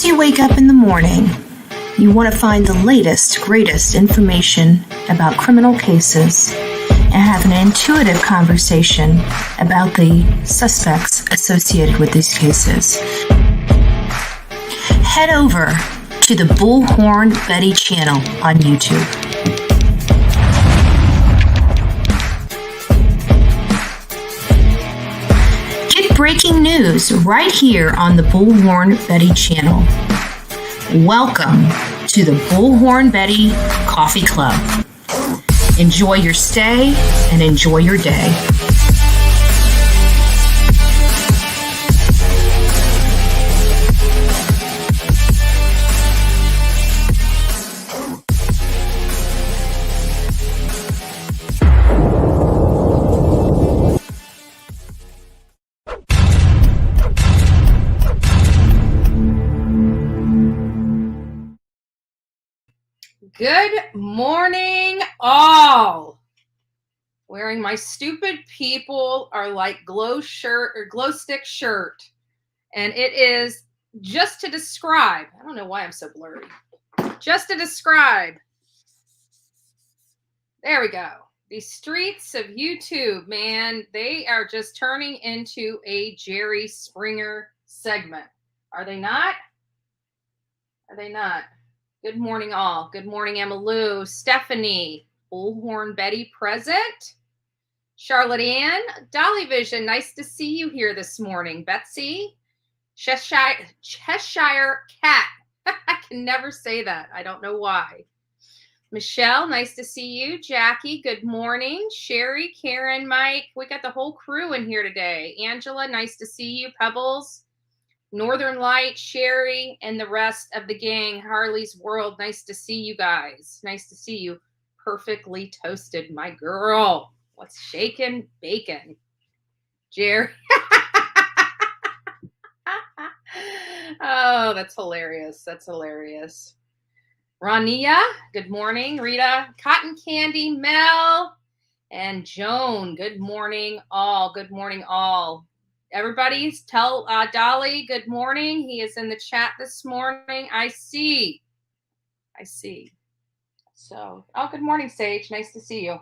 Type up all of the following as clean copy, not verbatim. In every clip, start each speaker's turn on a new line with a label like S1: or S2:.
S1: As you wake up in the morning, you want to find the latest, greatest information about criminal cases and have an intuitive conversation about the suspects associated with these cases. Head over to the Bullhorn Betty channel on YouTube. Get breaking news right here on the Bullhorn Betty channel. Welcome to the Bullhorn Betty Coffee Club. Enjoy your stay and enjoy your day.
S2: Good morning, all. Wearing my stupid people are like glow stick shirt. And it is just to describe, I don't know why I'm so blurry. Just to describe. There we go. The streets of YouTube, man, they are just turning into a Jerry Springer segment. Are they not? Are they not? Good morning, all. Good morning, Emma Lou, Stephanie, Bullhorn Betty present, Charlotte Ann, Dolly Vision. Nice to see you here this morning. Betsy, Cheshire Cat. I can never say that. I don't know why. Michelle, nice to see you. Jackie, good morning. Sherry, Karen, Mike. We got the whole crew in here today. Angela, nice to see you. Pebbles. Northern Light, Sherry, and the rest of the gang. Harley's World, nice to see you guys. Nice to see you. Perfectly toasted, my girl. What's shaking? Bacon. Jerry. Oh, that's hilarious. That's hilarious. Rania, good morning. Rita, Cotton Candy, Mel, and Joan. Good morning, all. Good morning, all. Everybody tell Dolly good morning. He is in the chat this morning. I see. So, oh, good morning, Sage. Nice to see you.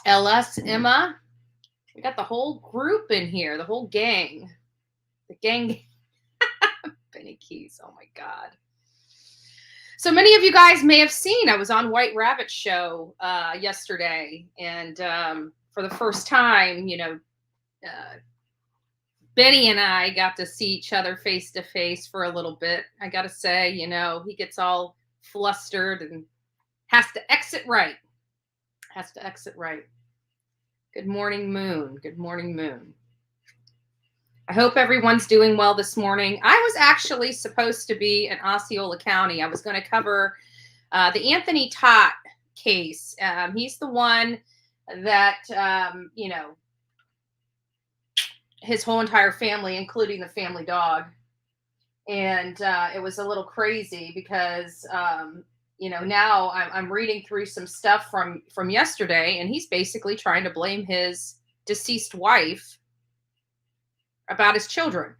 S2: LS, Emma. We got the whole group in here, the whole gang. The gang. Benny Keys. Oh, my God. So many of you guys may have seen, I was on White Rabbit's show yesterday. And for the first time, Benny and I got to see each other face to face for a little bit. I got to say, he gets all flustered and has to exit right. Good morning, Moon. Good morning, Moon. I hope everyone's doing well this morning. I was actually supposed to be in Osceola County. I was going to cover the Anthony Tott case. He's the one that, his whole entire family, including the family dog. And it was a little crazy because, now I'm reading through some stuff from yesterday, and he's basically trying to blame his deceased wife about his children,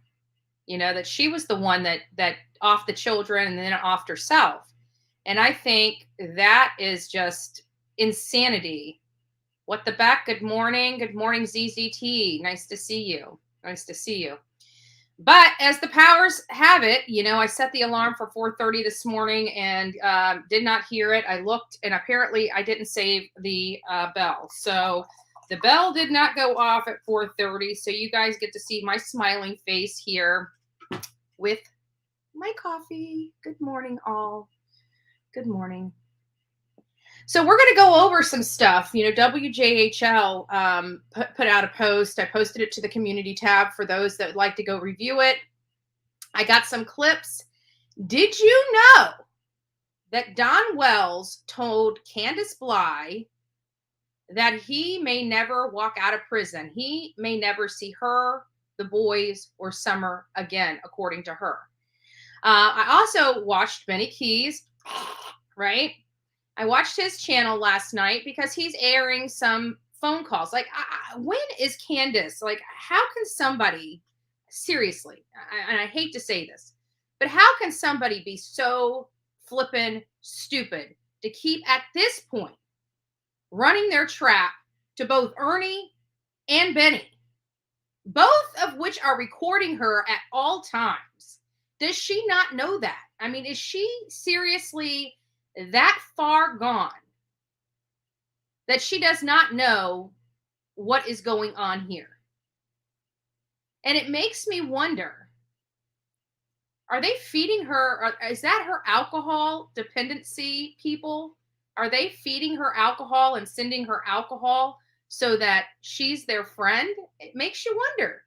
S2: that she was the one that offed the children and then offed herself. And I think that is just insanity. What the Beck? Good morning. Good morning, ZZT. Nice to see you. But as the powers have it, I set the alarm for 4:30 this morning and did not hear it. I looked, and apparently I didn't save the bell. So the bell did not go off at 4:30. So you guys get to see my smiling face here with my coffee. Good morning, all. Good morning. So we're going to go over some stuff. WJHL put out a post. I posted it to the community tab for those that would like to go review it. I got some clips. Did you know that Don Wells told Candace Bly that he may never walk out of prison? He may never see her, the boys, or Summer again, according to her. I also watched Benny Keys, right? I watched his channel last night because he's airing some phone calls. Like, when is Candace? Like, how can somebody seriously, and I hate to say this, but how can somebody be so flippin' stupid to keep at this point running their trap to both Ernie and Benny, both of which are recording her at all times? Does she not know that? I mean, is she seriously that far gone that she does not know what is going on here? And it makes me wonder, are they feeding her? Is that her alcohol dependency people? Are they feeding her alcohol and sending her alcohol so that she's their friend? It makes you wonder.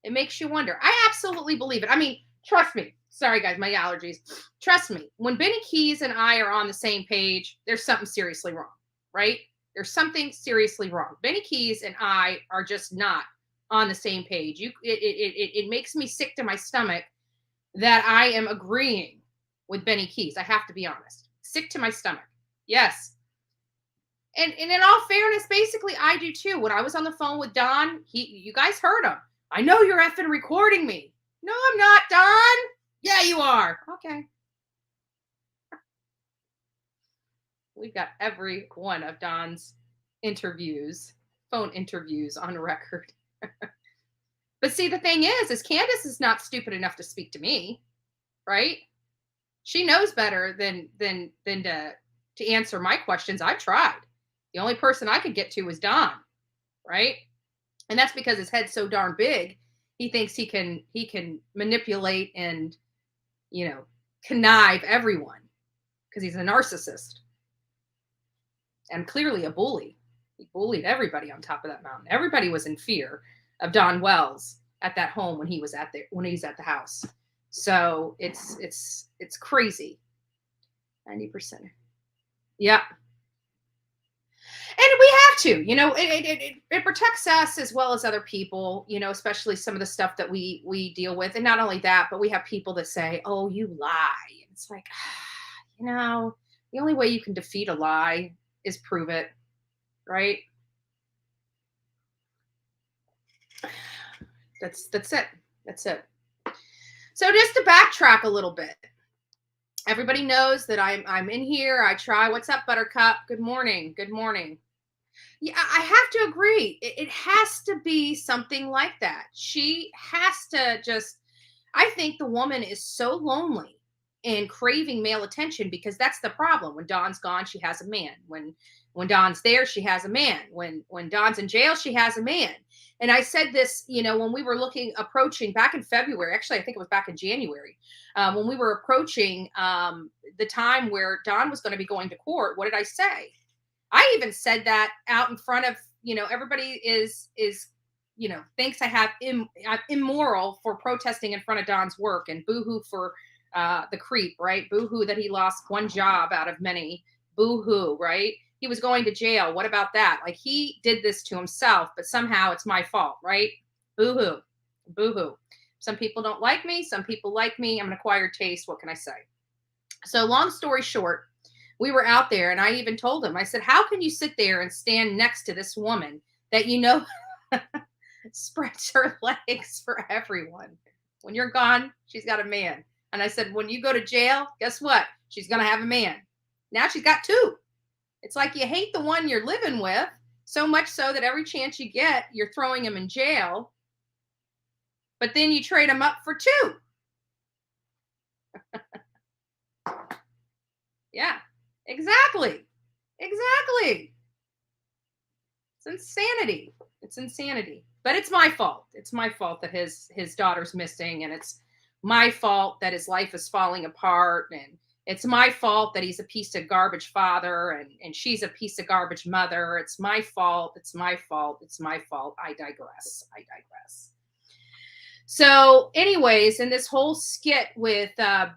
S2: It makes you wonder. I absolutely believe it. I mean, trust me. Sorry, guys, my allergies. Trust me. When Benny Keys and I are on the same page, there's something seriously wrong, right? There's something seriously wrong. Benny Keys and I are just not on the same page. It makes me sick to my stomach that I am agreeing with Benny Keys. I have to be honest. Sick to my stomach. Yes. And in all fairness, basically, I do too. When I was on the phone with Don, you guys heard him. I know you're effing recording me. No, I'm not, Don. Yeah, you are. Okay. We've got every one of Don's phone interviews on record. But see, the thing is Candace is not stupid enough to speak to me, right? She knows better than to answer my questions. I've tried. The only person I could get to was Don, right? And that's because his head's so darn big. He thinks he can manipulate and, connive everyone because he's a narcissist and clearly a bully. He bullied everybody on top of that mountain. Everybody was in fear of Don Wells at that home when he's at the house. So it's crazy. 90%. Yeah. And we have to, it protects us as well as other people, especially some of the stuff that we deal with. And not only that, but we have people that say, oh, you lie. And it's like, the only way you can defeat a lie is prove it, right? That's it. That's it. So just to backtrack a little bit, everybody knows that I'm in here. I try. What's up, Buttercup? Good morning. Good morning. Yeah, I have to agree. It has to be something like that. She has to I think the woman is so lonely and craving male attention because that's the problem. When Don's gone, she has a man. When Don's there, she has a man. When Don's in jail, she has a man. And I said this, when we were approaching back in February, actually, I think it was back in January, when we were approaching the time where Don was going to be going to court. What did I say? I even said that out in front of, everybody thinks I'm immoral for protesting in front of Don's work, and boohoo for the creep, right? Boohoo that he lost one job out of many. Boohoo, right? He was going to jail. What about that? Like, he did this to himself, but somehow it's my fault, right? Boohoo. Boohoo. Some people don't like me. Some people like me. I'm an acquired taste. What can I say? So long story short, we were out there and I even told him, I said, how can you sit there and stand next to this woman that spreads her legs for everyone? When you're gone, she's got a man. And I said, when you go to jail, guess what? She's going to have a man. Now she's got two. It's like you hate the one you're living with so much so that every chance you get, you're throwing him in jail. But then you trade him up for two. Yeah, exactly. Exactly. It's insanity. It's insanity. But it's my fault. It's my fault that his daughter's missing, and it's my fault that his life is falling apart, and it's my fault that he's a piece of garbage father and she's a piece of garbage mother. It's my fault. It's my fault. It's my fault. I digress. So anyways, in this whole skit with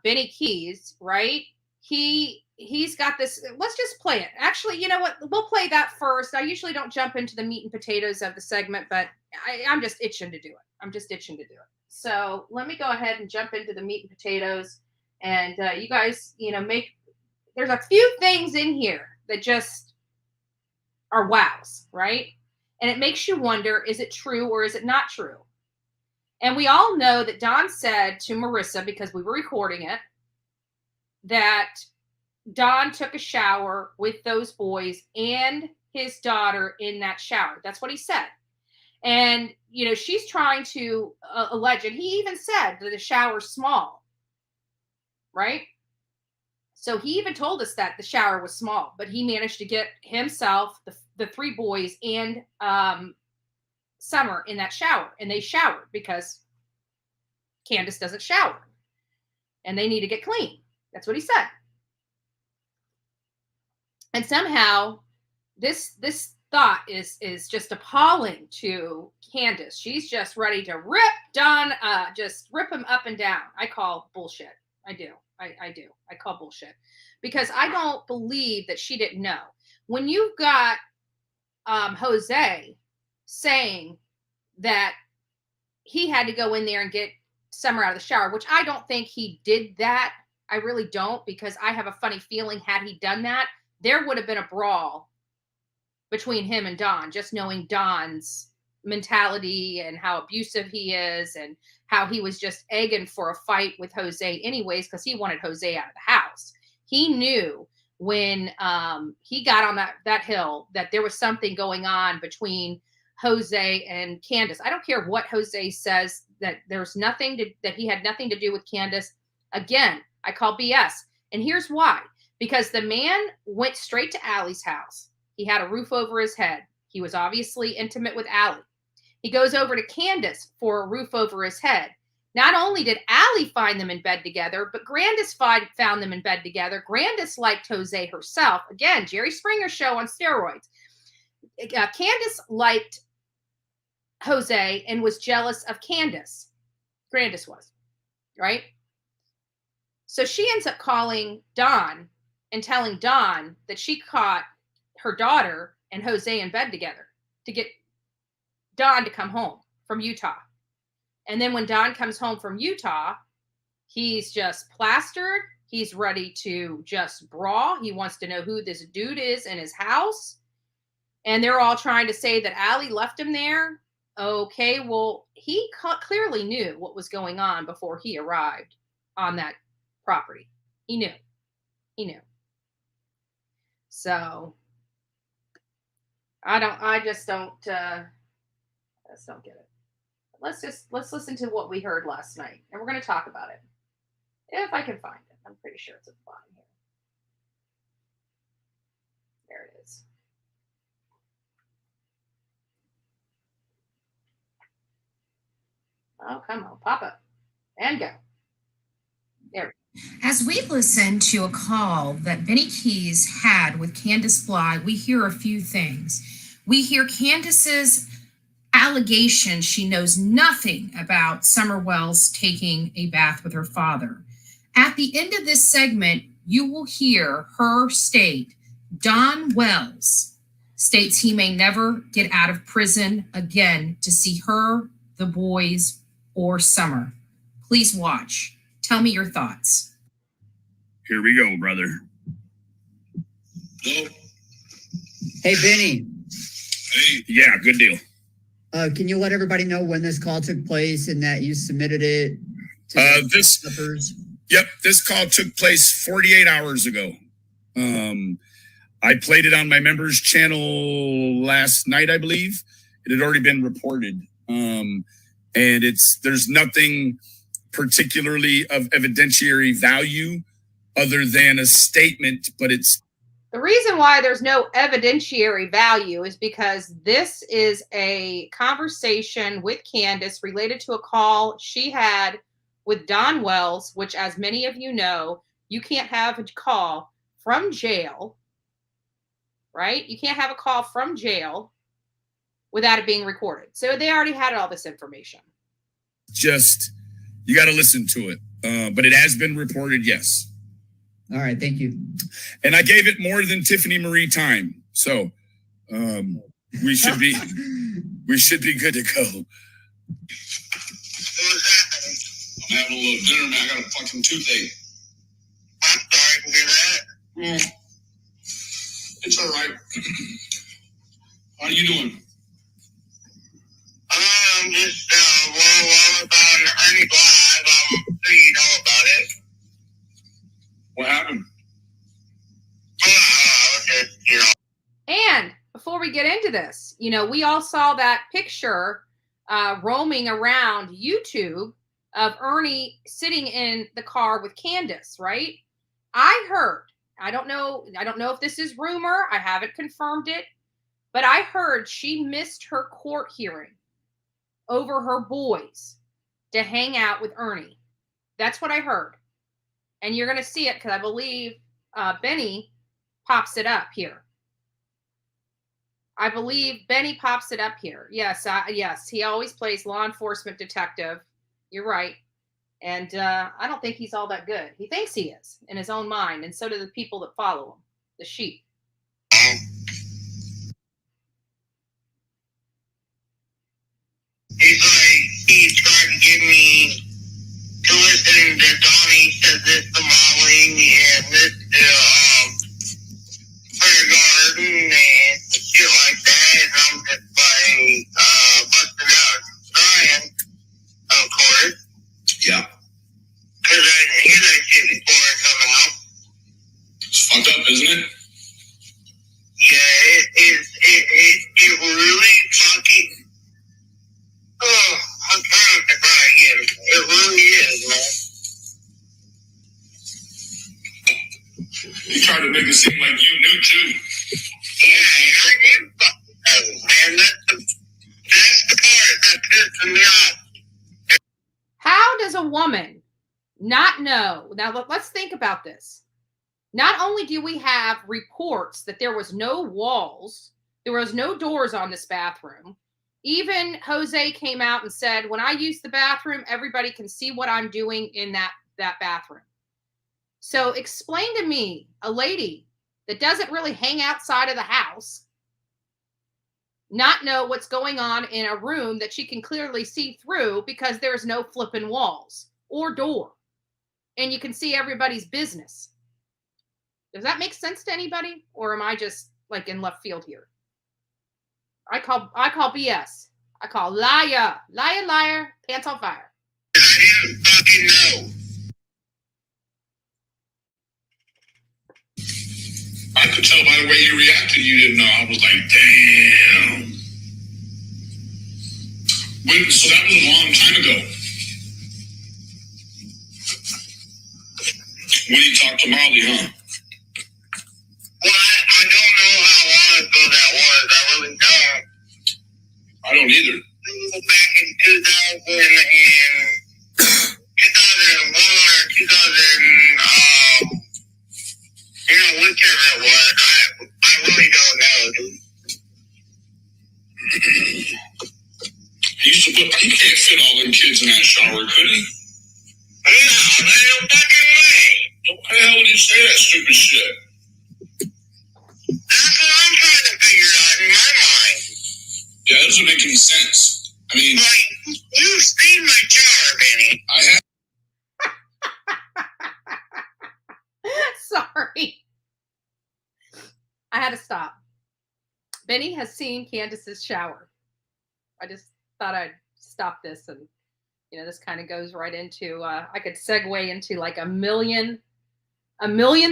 S2: Benny Keys, right? He's got this. Let's just play it. Actually, you know what? We'll play that first. I usually don't jump into the meat and potatoes of the segment, but I'm just itching to do it. So let me go ahead and jump into the meat and potatoes. And you guys, there's a few things in here that just are wows, right? And it makes you wonder, is it true or is it not true? And we all know that Don said to Marissa, because we were recording it, that Don took a shower with those boys and his daughter in that shower. That's what he said. And, you know, she's trying to allege, and he even said that the shower's small, right? So he even told us that the shower was small, but he managed to get himself, the three boys, and Summer in that shower. And they showered because Candace doesn't shower. And they need to get clean. That's what he said. And somehow this thought is just appalling to Candace. She's just ready to rip Don, just rip him up and down. I call bullshit. I do. I do. I call bullshit because I don't believe that she didn't know. When you've got Jose saying that he had to go in there and get Summer out of the shower, which I don't think he did that. I really don't, because I have a funny feeling had he done that, there would have been a brawl between him and Don, just knowing Don's mentality and how abusive he is and how he was just egging for a fight with Jose anyways, because he wanted Jose out of the house. He knew when he got on that hill that there was something going on between Jose and Candace. I don't care what Jose says, that there's nothing that he had nothing to do with Candace. Again, I call BS. And here's why. Because the man went straight to Allie's house. He had a roof over his head. He was obviously intimate with Allie. He goes over to Candace for a roof over his head. Not only did Allie find them in bed together, but Grandis found them in bed together. Grandis liked Jose herself. Again, Jerry Springer show on steroids. Candace liked Jose and was jealous of Candace. Grandis was, right? So she ends up calling Don and telling Don that she caught her daughter and Jose in bed together to get Don to come home from Utah. And then when Don comes home from Utah, he's just plastered. He's ready to just brawl. He wants to know who this dude is in his house. And they're all trying to say that Allie left him there. Okay, well, he clearly knew what was going on before he arrived on that property. He knew. So I just don't get it. Let's listen to what we heard last night, and we're going to talk about it if I can find it. I'm pretty sure it's at the bottom here. There it is. Oh, come on, pop up and go. There.
S1: As we listen to a call that Benny Keys had with Candace Bly, we hear a few things. We hear Candace's allegation she knows nothing about Summer Wells taking a bath with her father. At the end of this segment, you will hear her state, Don Wells states he may never get out of prison again to see her, the boys, or Summer. Please watch. Tell me your thoughts.
S3: Here we go, brother.
S4: Hello?
S5: Hey, Benny.
S4: Hey.
S3: Yeah, good deal.
S5: Can you let everybody know when this call took place and that you submitted it to the
S3: This call took place 48 hours ago. I played it on my members channel last night, I believe. It had already been reported. And there's nothing particularly of evidentiary value other than a statement, but it's
S2: the reason why there's no evidentiary value is because this is a conversation with Candace related to a call she had with Don Wells, which, as many of you know, you can't have a call from jail, right? You can't have a call from jail without it being recorded. So they already had all this information.
S3: just, you got to listen to it. But it has been reported, yes.
S5: All right, thank you.
S3: And I gave it more than Tiffany Marie time. So we should be good to go.
S4: I'm having a little dinner now. I got a fucking toothache. I'm sorry to hear that. It's all right. How are you doing? I'm just, well, on Ernie's Live. I'm sure you know about it.
S3: What happened?
S4: Just, you know.
S2: And before we get into this, you know, we all saw that picture roaming around YouTube of Ernie sitting in the car with Candace, right? I heard, I don't know if this is rumor, I haven't confirmed it, but I heard she missed her court hearing over her boys to hang out with Ernie. That's what I heard. And you're going to see it because I believe Benny pops it up here. I believe Benny pops it up here. Yes, yes, he always plays law enforcement detective. You're right. And I don't think he's all that good. He thinks he is in his own mind, and so do the people that follow him, the sheep.
S4: He's like, he tried to get me to listen to Donnie says this to Molly and this to Fair Garden and shit like that. And I'm just like, busting out crying, of course.
S3: Yeah.
S4: Because I didn't hear that shit before somehow.
S3: It's fucked up, isn't it?
S4: Yeah, it really fucking. Oh, I'm trying not to cry again. It really is, man.
S3: You tried to make it seem like you knew too.
S4: Yeah, and I did fucking know, man. That's the part that pisses me off.
S2: How does a woman not know? Now, let's think about this. Not only do we have reports that there was no walls, there was no doors on this bathroom. Even Jose came out and said, when I use the bathroom, everybody can see what I'm doing in that bathroom. So explain to me, a lady that doesn't really hang outside of the house, not know what's going on in a room that she can clearly see through because there's no flipping walls or door. And you can see everybody's business. Does that make sense to anybody? Or am I just like in left field here? I call BS. I call liar, pants on fire.
S4: I didn't fucking know.
S3: I could tell by the way you reacted you didn't know. I was like, damn. So that was a long time ago. When you talked to Molly, huh?
S4: Well, I don't know how long ago that was. I really don't.
S3: I don't either.
S4: Back in 2001 or 2000, whichever it was. I really don't know, dude.
S3: He can't fit all them kids in that shower, could he?
S4: No, there's no fucking way.
S3: Why the hell would you say that stupid shit?
S4: That's what I'm trying to figure out in my mind.
S3: Yeah, that doesn't make any sense. I mean,
S4: like, you steamed my shower, Benny.
S3: I have.
S2: Sorry. I had to stop. Benny has seen Candace's shower. I just thought I'd stop this, and this kind of goes right into I could segue into like a million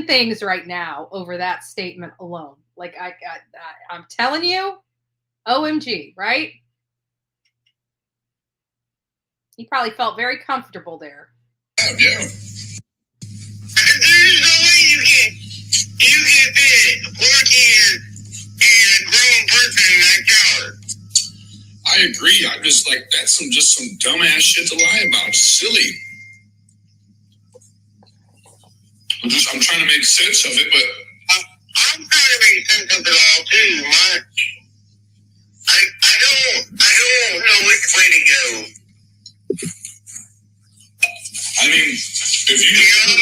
S2: things right now over that statement alone. Like I'm telling you, OMG, right? He probably felt very comfortable there.
S3: Yeah.
S4: There's no way you can fit 4 kids and a grown person in that shower.
S3: I agree. I'm just like, that's some dumbass shit to lie about. It's silly. I'm trying to make sense of it, but
S4: I'm trying to make sense of it all too, man. I don't know which way to go.
S3: I mean, if you
S4: I'm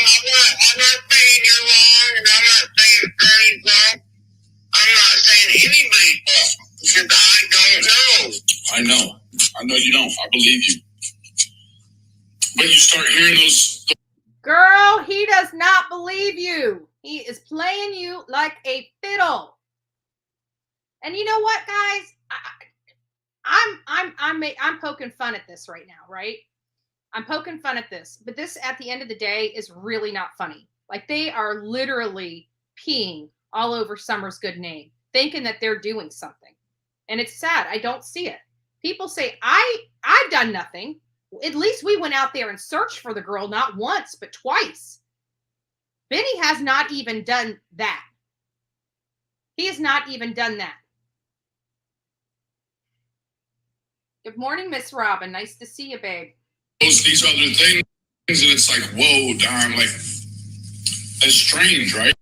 S4: not saying you're wrong, and I'm not saying Ernie's wrong. I'm not saying anybody's wrong, because I don't know.
S3: I know you don't. I believe you. But you start hearing those.
S2: Girl, he does not believe you. He is playing you like a fiddle. And you know what, guys? I'm poking fun at this right now, right? I'm poking fun at this, but this at the end of the day is really not funny. Like they are literally peeing all over Summer's good name, thinking that they're doing something. And it's sad. I don't see it. People say, I've done nothing. At least we went out there and searched for the girl, not once, but twice. Benny has not even done that. He has not even done that. Good morning, Miss Robin. Nice to see you, babe.
S3: These other things, and it's like, whoa, Don, like, that's strange, right?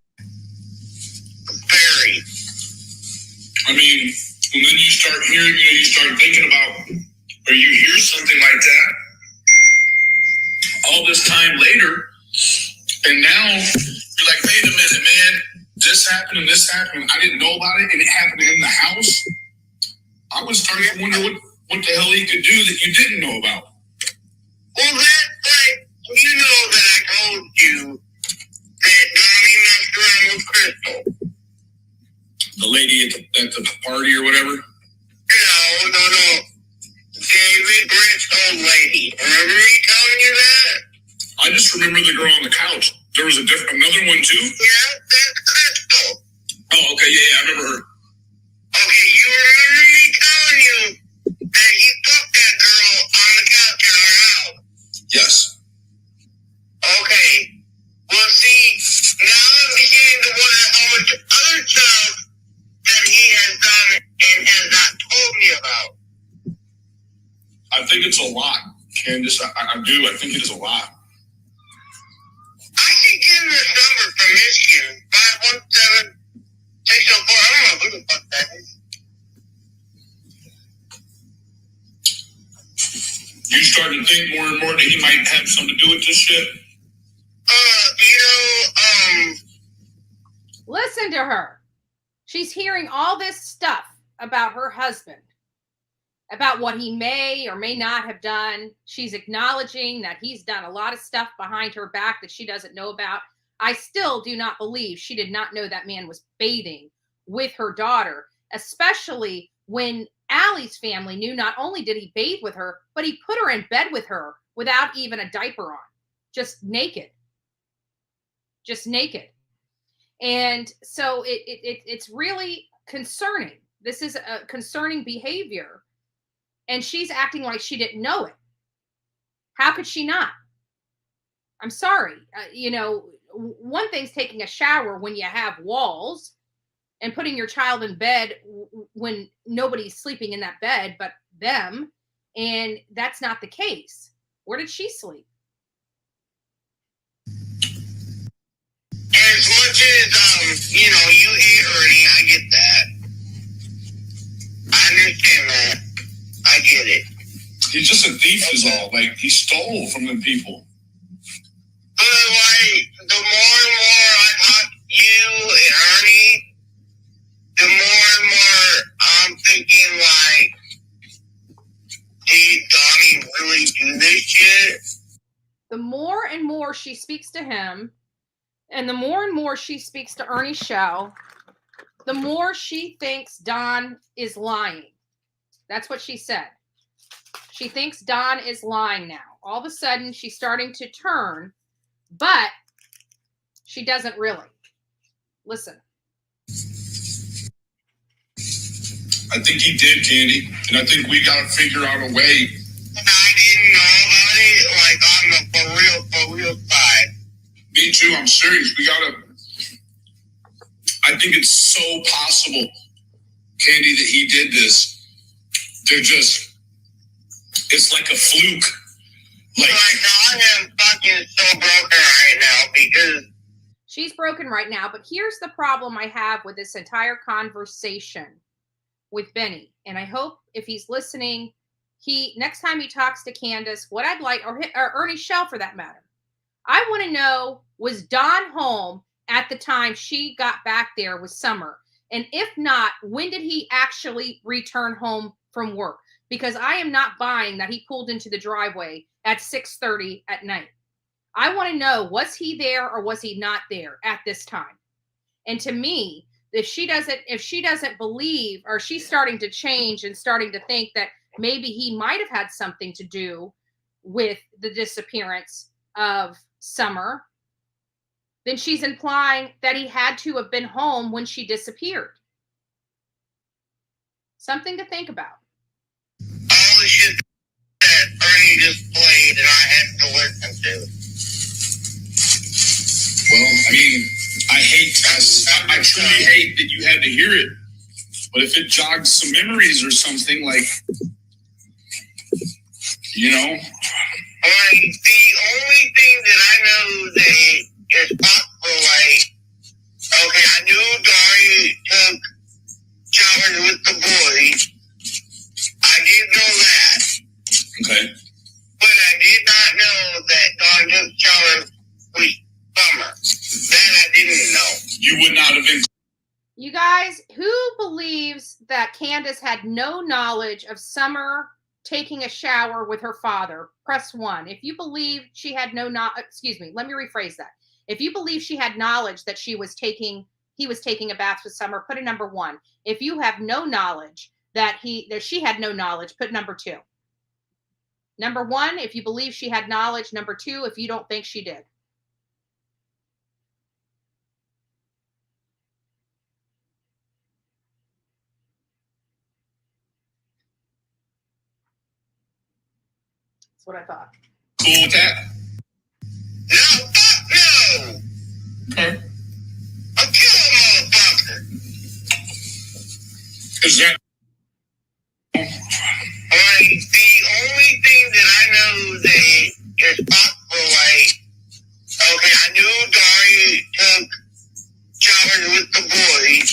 S4: Very.
S3: I mean, and then you start hearing, you start thinking about, or you hear something like that all this time later, and now you're like, wait a minute, man, this happened and this happened. I didn't know about it, and it happened in the house. I was starting to wonder what the hell he could do that you didn't know about.
S4: Well, that's like, you know that I told you that Donnie messed around with Crystal.
S3: The lady at the party or whatever?
S4: No. David Britt's old lady. Remember me telling you that?
S3: I just remember the girl on the couch. There was another one too?
S4: Yeah, that's Crystal.
S3: Oh, okay, yeah, I remember her.
S4: Okay, you remember me telling you that he fucked that girl on the couch in our house?
S3: Yes.
S4: Okay. Well, see, now I'm beginning to wonder how much other stuff that he has done and has not told me about.
S3: I think it's a lot, Candace. I do. I think it is a lot.
S4: I can give him this number from Michigan, 517-604. I don't know who the fuck that is.
S3: You start to think more and more that he might have something to do with this shit?
S2: Listen to her. She's hearing all this stuff about her husband, about what he may or may not have done. She's acknowledging that he's done a lot of stuff behind her back that she doesn't know about. I still do not believe she did not know that man was bathing with her daughter, especially when Allie's family knew not only did he bathe with her, but he put her in bed with her without even a diaper on, just naked. And so it's really concerning. This is a concerning behavior. And she's acting like she didn't know it. How could she not? I'm sorry. One thing's taking a shower when you have walls and putting your child in bed when nobody's sleeping in that bed but them. And that's not the case. Where did she sleep?
S4: As much as, you hate Ernie, I get that. I understand that. I get it.
S3: He's just a thief is all. Like, he stole from the people.
S4: But, the more and more I talk to you and Ernie, the more and more I'm thinking, did Donnie really do this shit?
S2: The more and more she speaks to him, and the more and more she speaks to Ernie Shell, the more she thinks Don is lying. That's what she said. She thinks Don is lying now. All of a sudden, she's starting to turn, but she doesn't really. Listen.
S3: I think he did, Candy, and I think we got to figure out a way.
S4: I didn't know about it, on the for real side.
S3: Me too, I'm serious. I think it's so possible, Candy, that he did this. It's like a fluke.
S4: I am fucking so broken right now because
S2: she's broken right now. But here's the problem I have with this entire conversation with Benny. And I hope if he's listening, next time he talks to Candace, what I'd like, or Ernie Shell for that matter, I want to know, was Don home at the time she got back there with Summer? And if not, when did he actually return home from work? Because I am not buying that he pulled into the driveway at 6:30 at night. I want to know, was he there or was he not there at this time? And to me, if she doesn't believe, or she's starting to change and starting to think that maybe he might have had something to do with the disappearance of Summer, then she's implying that he had to have been home when she disappeared. Something to think about.
S4: All the shit that Ernie just played and I had to listen to.
S3: Well, I mean, I truly hate that you had to hear it. But if it jogs some memories or something, like, you know.
S4: Like, the only thing that I know that is possible, like, okay, I knew Dari took showers with the boys. I did know that.
S3: Okay.
S4: But I did not know that Dari took showers with Summer. That I didn't know.
S3: You would not have been.
S2: You guys, who believes that Candace had no knowledge of Summer taking a shower with her father? Press 1. If you believe she had no excuse me, let me rephrase that. If you believe she had knowledge that he was taking a bath with Summer, put a number 1. If you have no knowledge that she had no knowledge, put number 2. Number 1, if you believe she had knowledge. Number 2, if you don't think she did. That's what I thought.
S3: Cool with that?
S4: No, fuck no!
S3: Okay.
S4: I'll kill a motherfucker.
S3: Is that?
S4: Like, the only thing that I know that is possible, like, okay, I knew Dari took showers with the boys.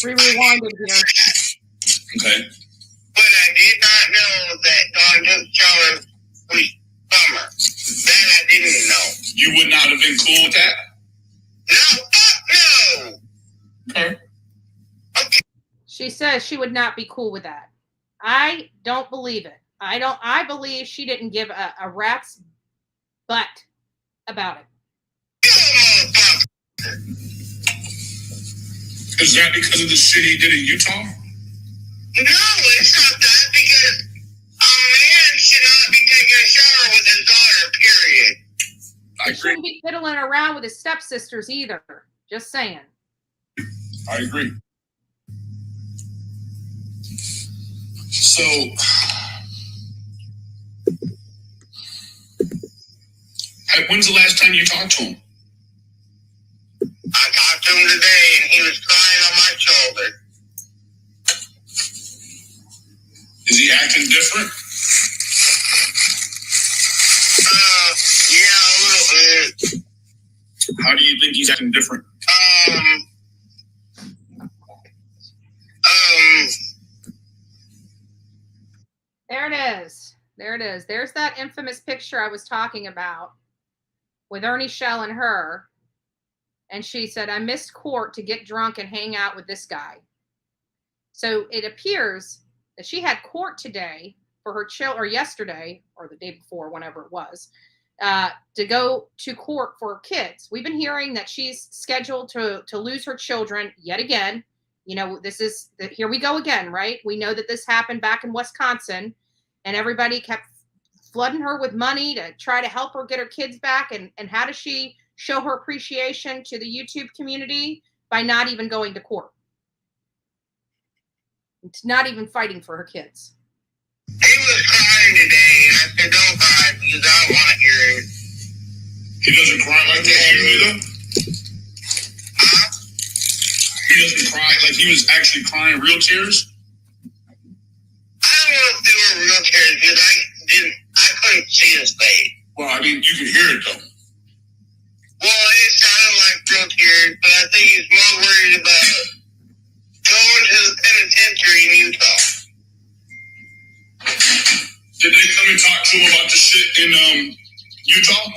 S2: Rewinded here.
S3: Okay.
S4: But I did not know that Dari took showers with Summer. That I didn't know.
S3: You would not have been cool with that?
S4: No, fuck no!
S3: Okay.
S2: She says she would not be cool with that. I don't believe it. I believe she didn't give a rat's butt about it.
S3: Is that because of the shit he did in Utah?
S4: No, it's not that, because a man should not be taking a shower with his daughter, period.
S3: I
S2: He
S3: agree.
S2: shouldn't be fiddling around with his stepsisters either. Just saying.
S3: I agree. So, when's the last time you talked to him?
S4: I talked to him today, and he was crying on my shoulder.
S3: Is he acting different?
S4: Yeah, a little bit.
S3: How do you think he's acting different?
S2: There it is. There it is. There's that infamous picture I was talking about with Ernie Shell and her. And she said, I missed court to get drunk and hang out with this guy. So it appears that she had court today for her or yesterday, or the day before, whenever it was, to go to court for her kids. We've been hearing that she's scheduled to lose her children yet again. You know, here we go again, right? We know that this happened back in Wisconsin, and everybody kept flooding her with money to try to help her get her kids back. And how does she show her appreciation to the YouTube community? By not even going to court. It's not even fighting for her kids.
S4: He was crying today, and I said, don't cry, because I don't want to hear it.
S3: He doesn't cry like that usually, though?
S4: Huh?
S3: He doesn't cry like he was actually crying real tears?
S4: I don't know if they were real tears, because I couldn't see his face.
S3: Well, I mean, you could hear it, though.
S4: Well, it sounded like real tears, but I think he's more worried about going to the penitentiary in Utah.
S3: Did they come and talk to him about the shit in Utah?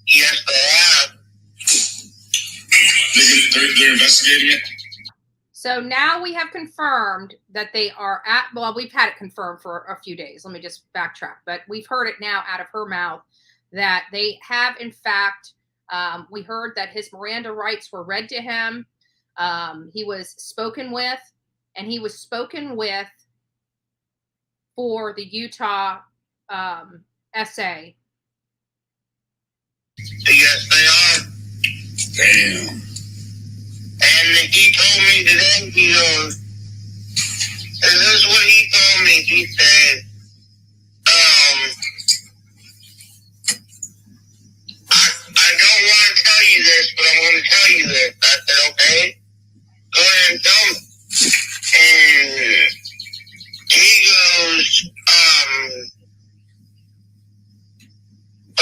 S4: Yes, they have.
S3: They're investigating it?
S2: So now we have confirmed that they are we've had it confirmed for a few days. Let me just backtrack. But we've heard it now out of her mouth that they have, in fact, we heard that his Miranda rights were read to him. He was spoken with, and he was spoken with for the Utah essay.
S4: Yes, they are.
S3: Damn.
S4: And he told me today, he goes, and this is what he told me. He said, I don't want to tell you this, but I'm going to tell you this. I said, okay, go ahead and tell me. And he goes, I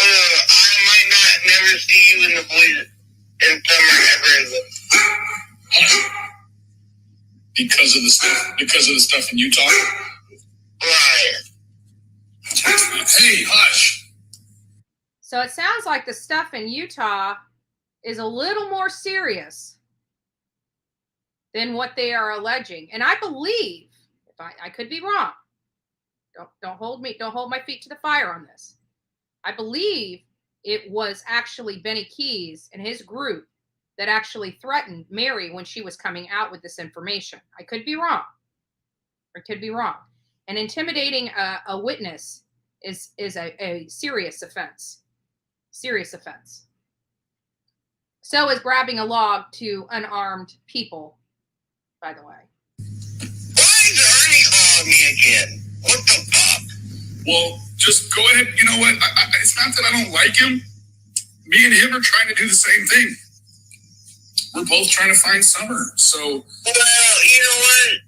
S4: might not never see you in the boys in summer ever again.
S3: Because of the stuff in Utah?
S4: Right.
S3: Hey, hush.
S2: So it sounds like the stuff in Utah is a little more serious than what they are alleging. And I believe, if I could be wrong, don't hold my feet to the fire on this. I believe it was actually Benny Keys and his group that actually threatened Mary when she was coming out with this information. I could be wrong. And intimidating a witness is a serious offense. So is grabbing a log to unarmed people, by the way.
S4: Why is Ernie calling me again? What the fuck?
S3: Well, just go ahead. You know what? It's not that I don't like him. Me and him are trying to do the same thing. We're both trying to find Summer. So,
S4: well, you know what?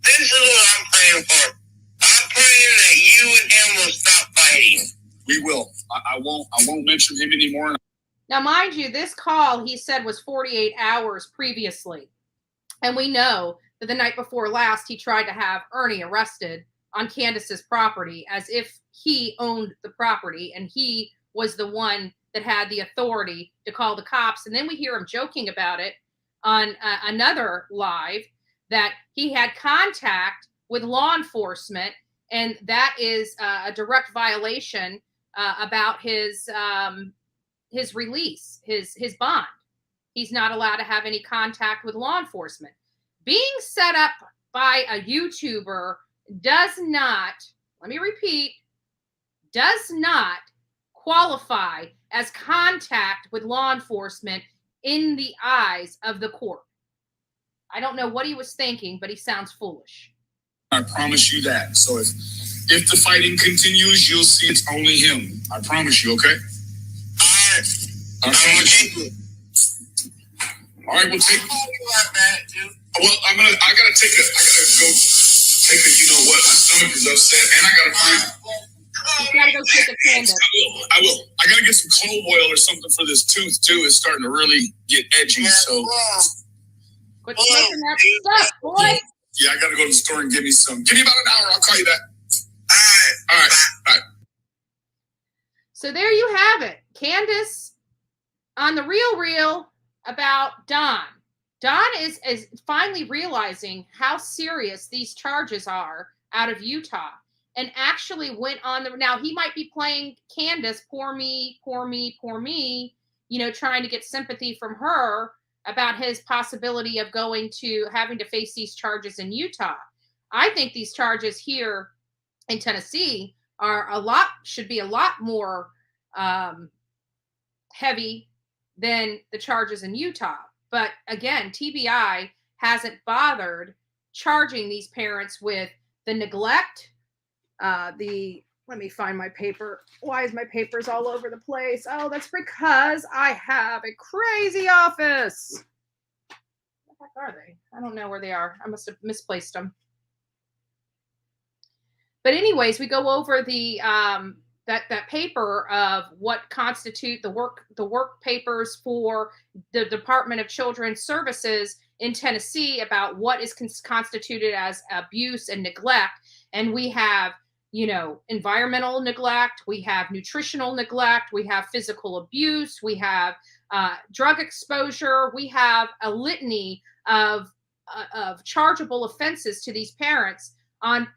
S4: This is what I'm praying for. I'm praying that you and him will stop fighting.
S3: we will. I won't mention him anymore.
S2: Now, mind you, this call, he said, was 48 hours previously. And we know that the night before last, he tried to have Ernie arrested on Candace's property as if he owned the property and he was the one that had the authority to call the cops. And then we hear him joking about it on another live that he had contact with law enforcement, and that is a direct violation about his release, his bond. He's not allowed to have any contact with law enforcement. Being set up by a YouTuber does not, let me repeat, does not qualify as contact with law enforcement in the eyes of the court. I don't know what he was thinking, but he sounds foolish.
S3: I promise you that. So if the fighting continues, you'll see it's only him. I promise you, okay? I promise you. All right, we'll take. Well, I gotta go take a. You know what? My stomach is upset, and I gotta find.
S2: You gotta go take a candle.
S3: I will. I gotta get some clove oil or something for this tooth too. It's starting to really get edgy. So.
S2: Quit smoking that stuff, boy.
S3: Yeah, I gotta go to the store and give me some. Give me about an hour. I'll call you back. All right.
S2: So there you have it. Candace on the real about Don. Don is finally realizing how serious these charges are out of Utah and actually went on now he might be playing Candace, poor me, trying to get sympathy from her about his possibility of having to face these charges in Utah. I think these charges here in Tennessee should be a lot more heavy than the charges in Utah. But again, TBI hasn't bothered charging these parents with the neglect, let me find my paper. Why is my papers all over the place? Oh, that's because I have a crazy office. What the heck are they? I don't know where they are. I must have misplaced them. But anyways, we go over the that paper of what constitute the work papers for the Department of Children's Services in Tennessee about what is constituted as abuse and neglect. And we have, environmental neglect, we have nutritional neglect, we have physical abuse, we have drug exposure, we have a litany of chargeable offenses to these parents on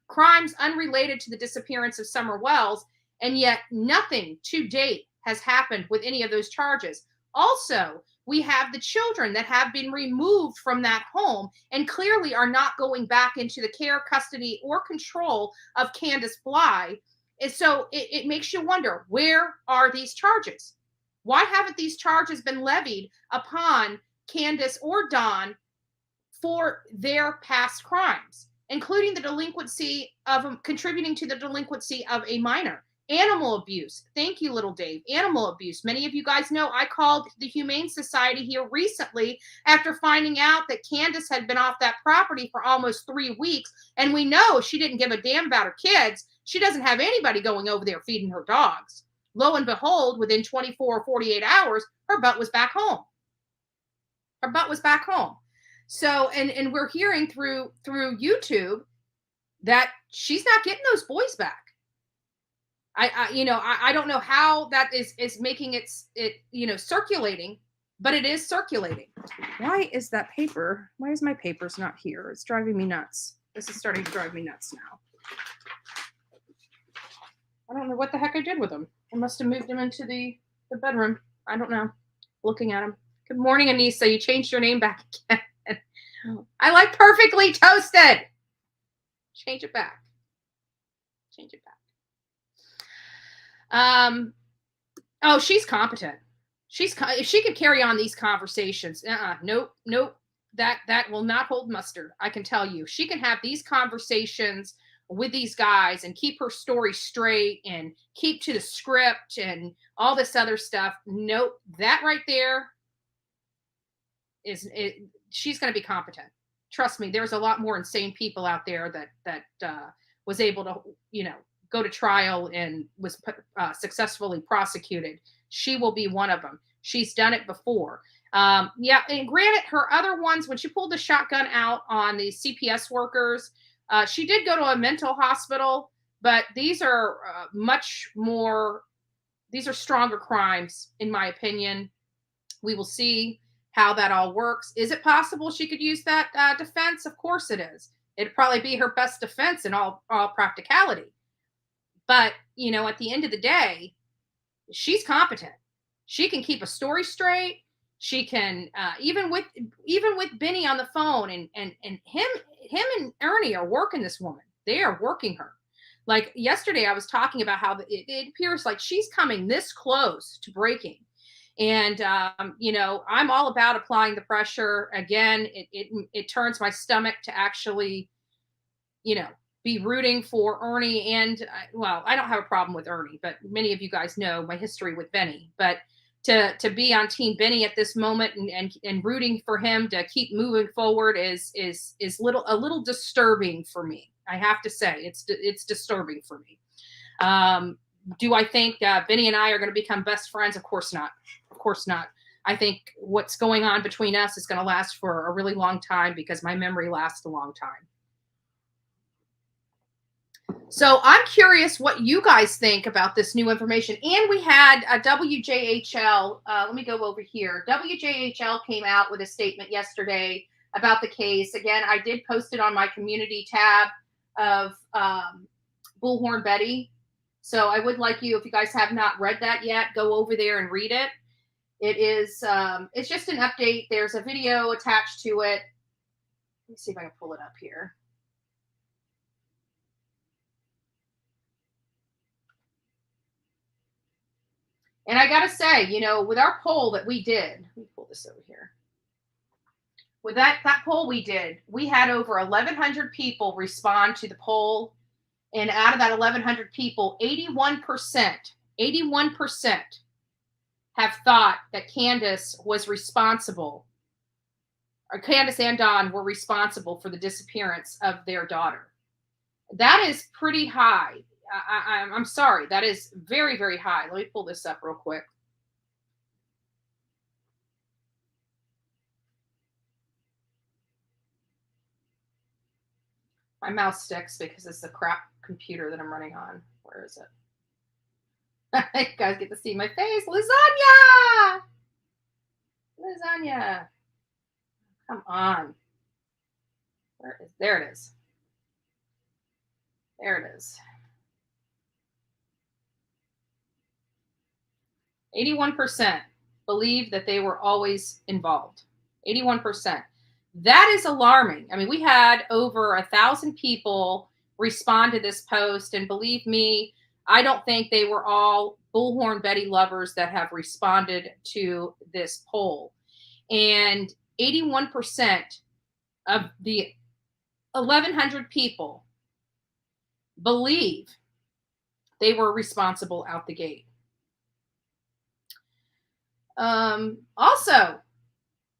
S2: crimes unrelated to the disappearance of Summer Wells, and yet nothing to date has happened with any of those charges. Also, we have the children that have been removed from that home and clearly are not going back into the care, custody, or control of Candace Bly. And so it makes you wonder, where are these charges? Why haven't these charges been levied upon Candace or Don for their past crimes, including the delinquency of contributing to the delinquency of a minor? Animal abuse. Thank you, little Dave. Animal abuse. Many of you guys know I called the Humane Society here recently after finding out that Candace had been off that property for almost 3 weeks. And we know she didn't give a damn about her kids. She doesn't have anybody going over there feeding her dogs. Lo and behold, within 24 or 48 hours, her butt was back home. Her butt was back home. So, and we're hearing through YouTube that she's not getting those boys back. I don't know how that is making it circulating, but it is circulating. Why is my papers not here? It's driving me nuts. This is starting to drive me nuts now. I don't know what the heck I did with them. I must have moved them into the bedroom. I don't know. Looking at them. Good morning, Anissa. You changed your name back again. I like perfectly toasted. Change it back. Oh, she's competent. If she could carry on these conversations, nope. That will not hold mustard. I can tell you, she can have these conversations with these guys and keep her story straight and keep to the script and all this other stuff. Nope. That right there she's going to be competent. Trust me. There's a lot more insane people out there that was able to, go to trial and was successfully prosecuted. She will be one of them. She's done it before. And granted, her other ones, when she pulled the shotgun out on the CPS workers, she did go to a mental hospital, but these are these are stronger crimes, in my opinion. We will see how that all works. Is it possible she could use that defense? Of course it is. It'd probably be her best defense in all practicality. But, at the end of the day, she's competent. She can keep a story straight. She can, even with Benny on the phone and him and Ernie are working this woman. They are working her. Like yesterday, I was talking about how it appears like she's coming this close to breaking. And, I'm all about applying the pressure. Again, it turns my stomach to actually, be rooting for Ernie. And I don't have a problem with Ernie, but many of you guys know my history with Benny. But to be on Team Benny at this moment and rooting for him to keep moving forward is a little disturbing for me. I have to say it's disturbing for me. Do I think Benny and I are going to become best friends? Of course not. Of course not. I think what's going on between us is going to last for a really long time because my memory lasts a long time. So I'm curious what you guys think about this new information. And we had a WJHL. Let me go over here. WJHL came out with a statement yesterday about the case. Again, I did post it on my community tab of Bullhorn Betty. So I would like you, if you guys have not read that yet, go over there and read it. It is, it's just an update. There's a video attached to it. Let me see if I can pull it up here. And I got to say, with our poll that we did, let me pull this over here. With that poll we did, we had over 1,100 people respond to the poll. And out of that 1,100 people, 81% have thought that Candace was responsible, or Candace and Don were responsible for the disappearance of their daughter. That is pretty high. I'm sorry. That is very, very high. Let me pull this up real quick. My mouse sticks because it's the crap computer that I'm running on. Where is it? You guys get to see my face. Lasagna. Come on. There it is. There it is. 81%. believe that they were always involved. 81%. That is alarming. I mean, we had over 1,000 people respond to this post, and believe me, I don't think they were all Bullhorn Betty lovers that have responded to this poll. And 81% of the 1,100 people believe they were responsible out the gate. Also,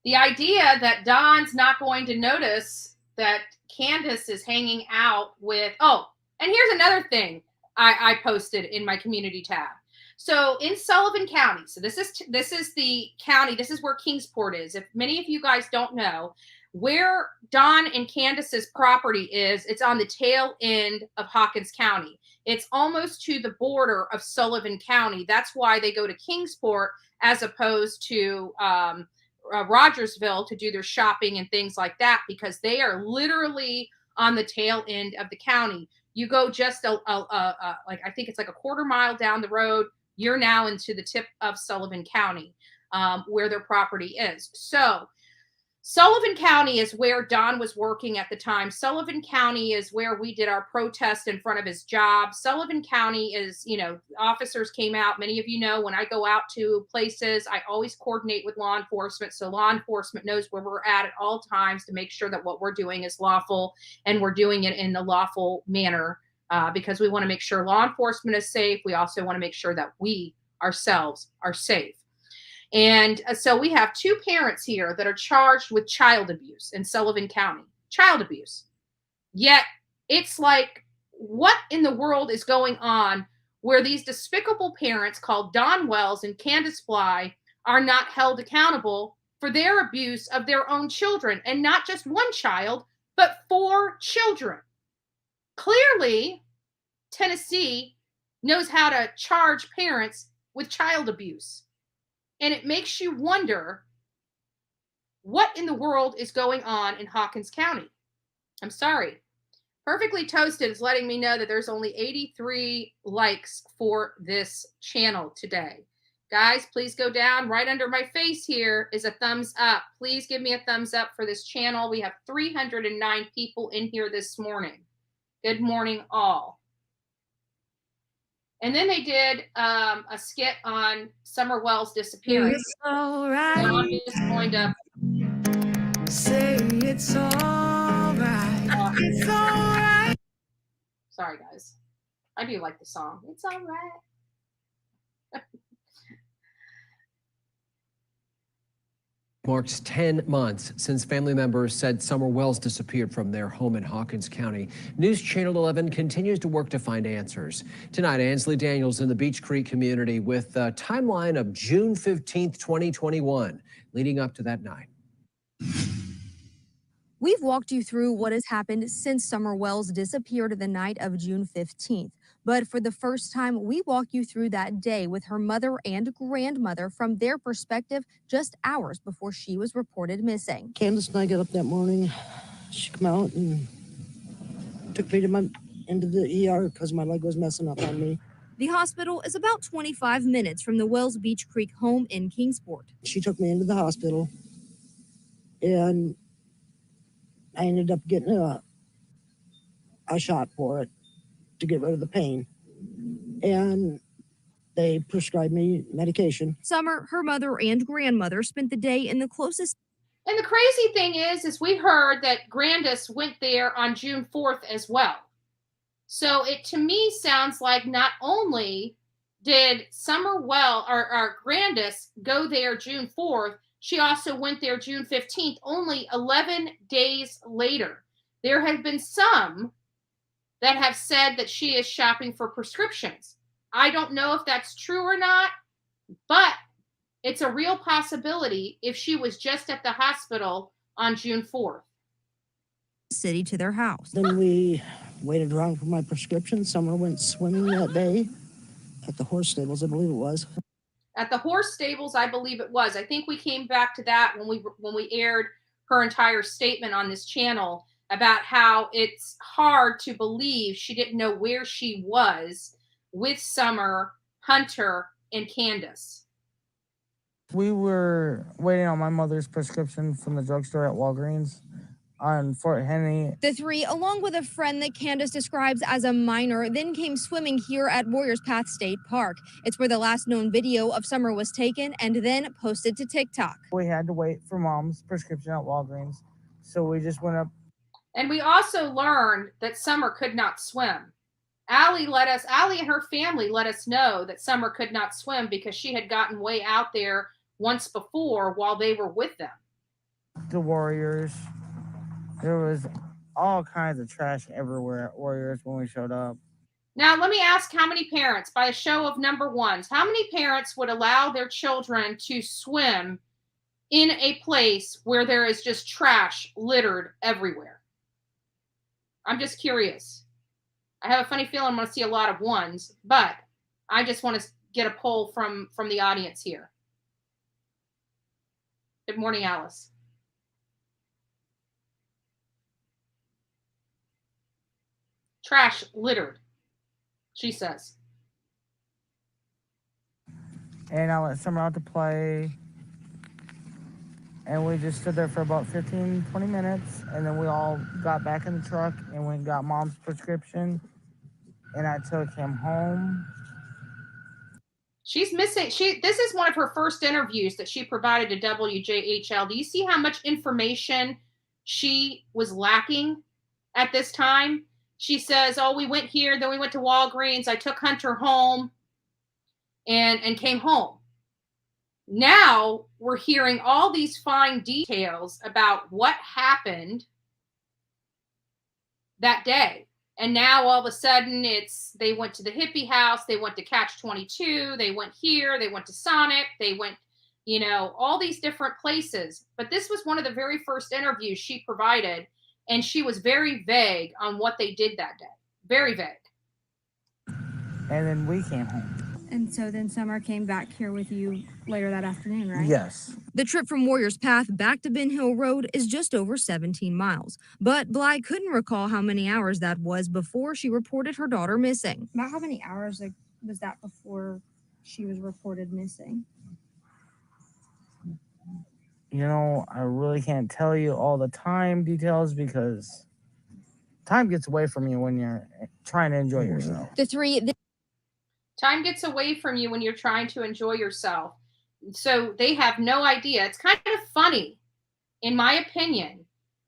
S2: the idea that Don's not going to notice that Candace is hanging out with, oh, and here's another thing I posted in my community tab. So in Sullivan County, so this is the county, this is where Kingsport is. If many of you guys don't know, where Don and Candace's property is, it's on the tail end of Hawkins County. It's almost to the border of Sullivan County. That's why they go to Kingsport as opposed to Rogersville to do their shopping and things like that, because they are literally on the tail end of the county. You go just like I think it's like a quarter mile down the road, you're now into the tip of Sullivan County, where their property is. So Sullivan County is where Don was working at the time. Sullivan County is where we did our protest in front of his job. Sullivan County is, officers came out. Many of you know when I go out to places, I always coordinate with law enforcement. So law enforcement knows where we're at all times to make sure that what we're doing is lawful and we're doing it in the lawful manner, because we want to make sure law enforcement is safe. We also want to make sure that we ourselves are safe. And so we have two parents here that are charged with child abuse in Sullivan County. Child abuse. Yet it's like, what in the world is going on where these despicable parents called Don Wells and Candace Bly are not held accountable for their abuse of their own children, and not just one child, but 4 children. Clearly, Tennessee knows how to charge parents with child abuse. And it makes you wonder what in the world is going on in Hawkins County. I'm sorry. Perfectly Toasted is letting me know that there's only 83 likes for this channel today. Guys, please go down. Right under my face here is a thumbs up. Please give me a thumbs up for this channel. We have 309 people in here this morning. Good morning, all. And then they did a skit on Summer Wells' disappearance.
S6: It's all right.
S2: So I'm just going to
S6: say it's all right. It's all right.
S2: Sorry, guys. I do like the song. It's all right.
S7: Marks 10 months since family members said Summer Wells disappeared from their home in Hawkins County. News Channel 11 continues to work to find answers. Tonight, Ansley Daniels in the Beech Creek community with a timeline of June 15th, 2021, leading up to that night.
S8: We've walked you through what has happened since Summer Wells disappeared the night of June 15th. But for the first time, we walk you through that day with her mother and grandmother from their perspective just hours before she was reported missing.
S9: Candace and I got up that morning. She came out and took me into the ER because my leg was messing up on me.
S8: The hospital is about 25 minutes from the Wells Beech Creek home in Kingsport.
S9: She took me into the hospital, and I ended up getting a shot for it to get rid of the pain. And they prescribed me medication.
S8: Summer, her mother and grandmother spent the day in the closest.
S2: And the crazy thing is we heard that Grandis went there on June 4th as well. So it to me sounds like not only did Summer or Grandis go there June 4th, she also went there June 15th, only 11 days later. There have been some that have said that she is shopping for prescriptions. I don't know if that's true or not, but it's a real possibility if she was just at the hospital on June 4th.
S8: City to their house.
S9: Then we waited around for my prescription. Summer went swimming that day at the horse stables, I believe it was.
S2: At the horse stables, I believe it was. I think we came back to that when we aired her entire statement on this channel about how it's hard to believe she didn't know where she was with Summer, Hunter, and Candace.
S10: We were waiting on my mother's prescription from the drugstore at Walgreens on Fort Henry.
S8: The three, along with a friend that Candace describes as a minor, then came swimming here at Warriors Path State Park. It's where the last known video of Summer was taken and then posted to TikTok.
S10: We had to wait for Mom's prescription at Walgreens, so we just went up.
S2: And we also learned that Summer could not swim. Allie and her family let us know that Summer could not swim because she had gotten way out there once before while they were with them.
S10: The Warriors. There was all kinds of trash everywhere at Warriors when we showed up.
S2: Now, let me ask how many parents, by a show of number ones, how many parents would allow their children to swim in a place where there is just trash littered everywhere? I'm just curious. I have a funny feeling I'm going to see a lot of ones, but I just want to get a poll from the audience here. Good morning, Alice. Trash littered, she says.
S10: And I let Summer out to play. And we just stood there for about 15, 20 minutes. And then we all got back in the truck and we got Mom's prescription. And I took him home.
S2: She's missing. This is one of her first interviews that she provided to WJHL. Do you see how much information she was lacking at this time? She says, oh, we went here, then we went to Walgreens. I took Hunter home and came home. Now we're hearing all these fine details about what happened that day. And now all of a sudden they went to the hippie house, they went to Catch 22, they went here, they went to Sonic, they went, all these different places. But this was one of the very first interviews she provided, and she was very vague on what they did that day. Very vague.
S10: And then we came home.
S8: And so then Summer came back here with you later that afternoon, right?
S10: Yes.
S8: The trip from Warriors Path back to Ben Hill Road is just over 17 miles. But Bly couldn't recall how many hours that was before she reported her daughter missing.
S11: About how many hours was that before she was reported missing?
S10: I really can't tell you all the time details because time gets away from you when you're trying to enjoy yourself.
S2: Time gets away from you when you're trying to enjoy yourself. So they have no idea. It's kind of funny, in my opinion,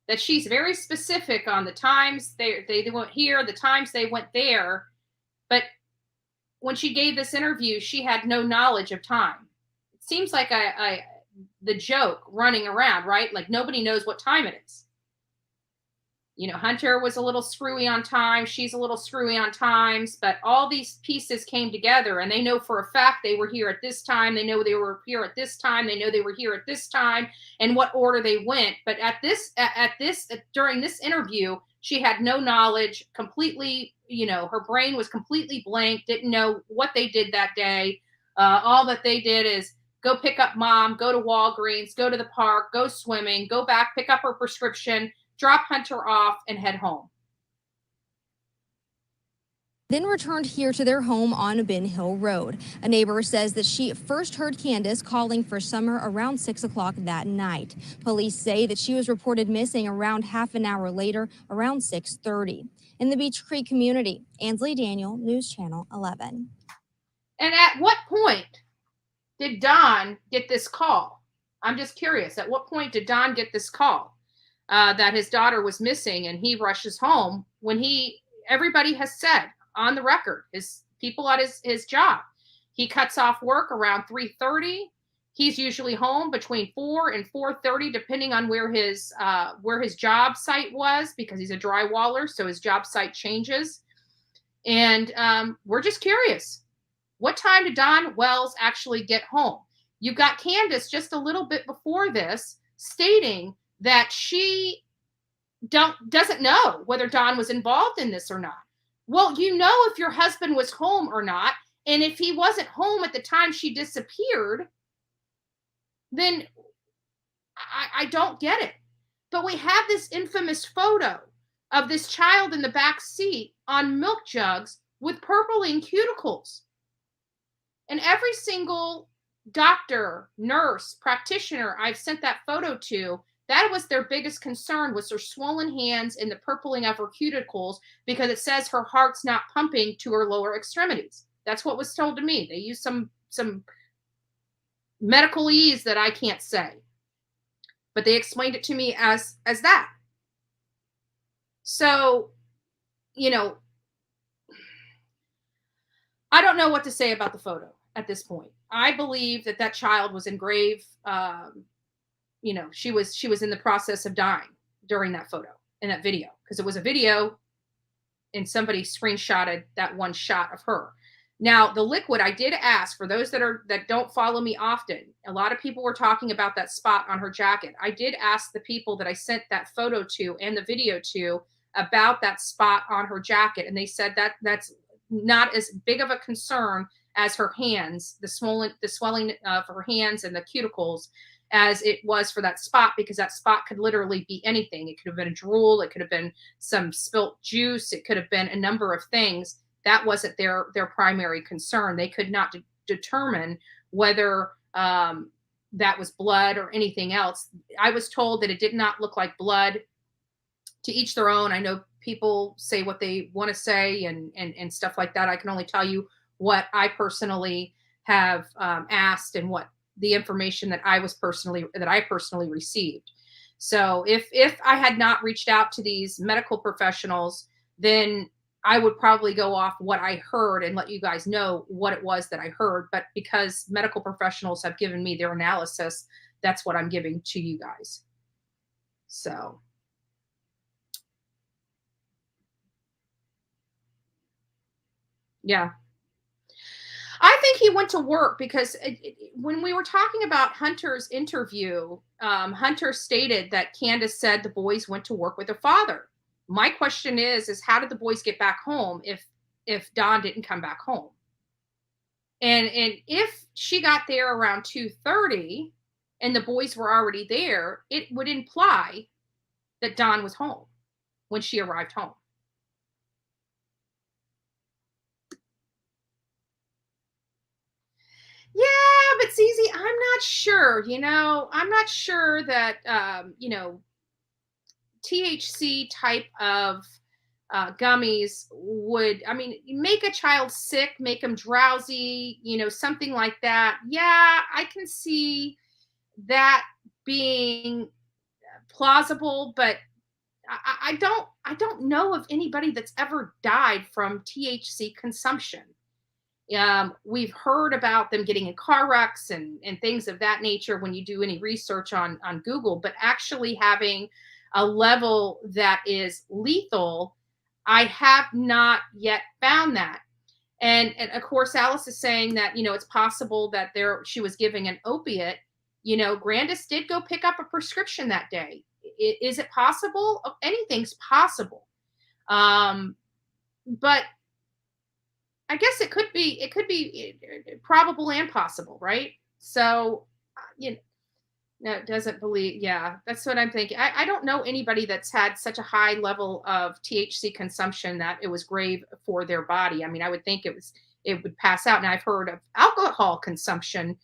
S2: that she's very specific on the times they went here, the times they went there. But when she gave this interview, she had no knowledge of time. It seems like the joke running around, right? Like nobody knows what time it is. Hunter was a little screwy on time. She's a little screwy on times, but all these pieces came together and they know for a fact they were here at this time. They know they were here at this time. They know they were here at this time and what order they went. But during this interview, she had no knowledge, completely, her brain was completely blank, didn't know what they did that day. All that they did is go pick up Mom, go to Walgreens, go to the park, go swimming, go back, pick up her prescription, drop Hunter off, and head home.
S8: Then returned here to their home on Ben Hill Road. A neighbor says that she first heard Candace calling for Summer around 6 o'clock that night. Police say that she was reported missing around half an hour later, around 6:30. In the Beach Creek community, Ansley Daniel, News Channel 11.
S2: And at what point did Don get this call? I'm just curious. At what point did Don get this call that his daughter was missing, and he rushes home when everybody has said on the record, his people at his job, he cuts off work around 3:30. He's usually home between 4 and 4:30, depending on where his job site was, because he's a drywaller, so his job site changes. And we're just curious. What time did Don Wells actually get home? You've got Candace just a little bit before this stating that she doesn't know whether Don was involved in this or not. Well, if your husband was home or not, and if he wasn't home at the time she disappeared, then I don't get it. But we have this infamous photo of this child in the back seat on milk jugs with purpling cuticles. And every single doctor, nurse, practitioner I've sent that photo to, that was their biggest concern, was her swollen hands and the purpling of her cuticles, because it says her heart's not pumping to her lower extremities. That's what was told to me. They used some medicalese that I can't say, but they explained it to me as that. So, you know, I don't know what to say about the photo at this point. I believe that that child was in grave, you know, she was in the process of dying during that photo, in that video, because it was a video and somebody screenshotted that one shot of her. Now, the liquid, I did ask, for those that don't follow me often, a lot of people were talking about that spot on her jacket. I did ask the people that I sent that photo to and the video to about that spot on her jacket, and they said that that's not as big of a concern as her hands, the swelling of her hands and the cuticles, as it was for that spot, because that spot could literally be anything. It could have been a drool, it could have been some spilt juice, it could have been a number of things. That wasn't their primary concern. They could not determine whether that was blood or anything else. I was told that it did not look like blood. To each their own. I know people say what they want to say and stuff like that. I can only tell you what I personally have asked, and what the information that I personally received. So if I had not reached out to these medical professionals, then I would probably go off what I heard and let you guys know what it was that I heard. But because medical professionals have given me their analysis, that's what I'm giving to you guys. So. Yeah. I think he went to work, because when we were talking about Hunter's interview, Hunter stated that Candace said the boys went to work with their father. My question is how did the boys get back home if Don didn't come back home? And if she got there around 2:30 and the boys were already there, it would imply that Don was home when she arrived home. Yeah, but Zizi, I'm not sure. I'm not sure that THC type of gummies would, make a child sick, make them drowsy, something like that. Yeah, I can see that being plausible, but I don't know of anybody that's ever died from THC consumption. We've heard about them getting in car wrecks and things of that nature when you do any research on Google, but actually having a level that is lethal, I have not yet found that. And of course, Alice is saying that, it's possible that she was giving an opiate. Grandis did go pick up a prescription that day. Is it possible? Anything's possible. But I guess it could be probable and possible, right? So, no, it doesn't believe. Yeah, that's what I'm thinking. I don't know anybody that's had such a high level of THC consumption that it was grave for their body. I would think it would pass out. And I've heard of alcohol consumption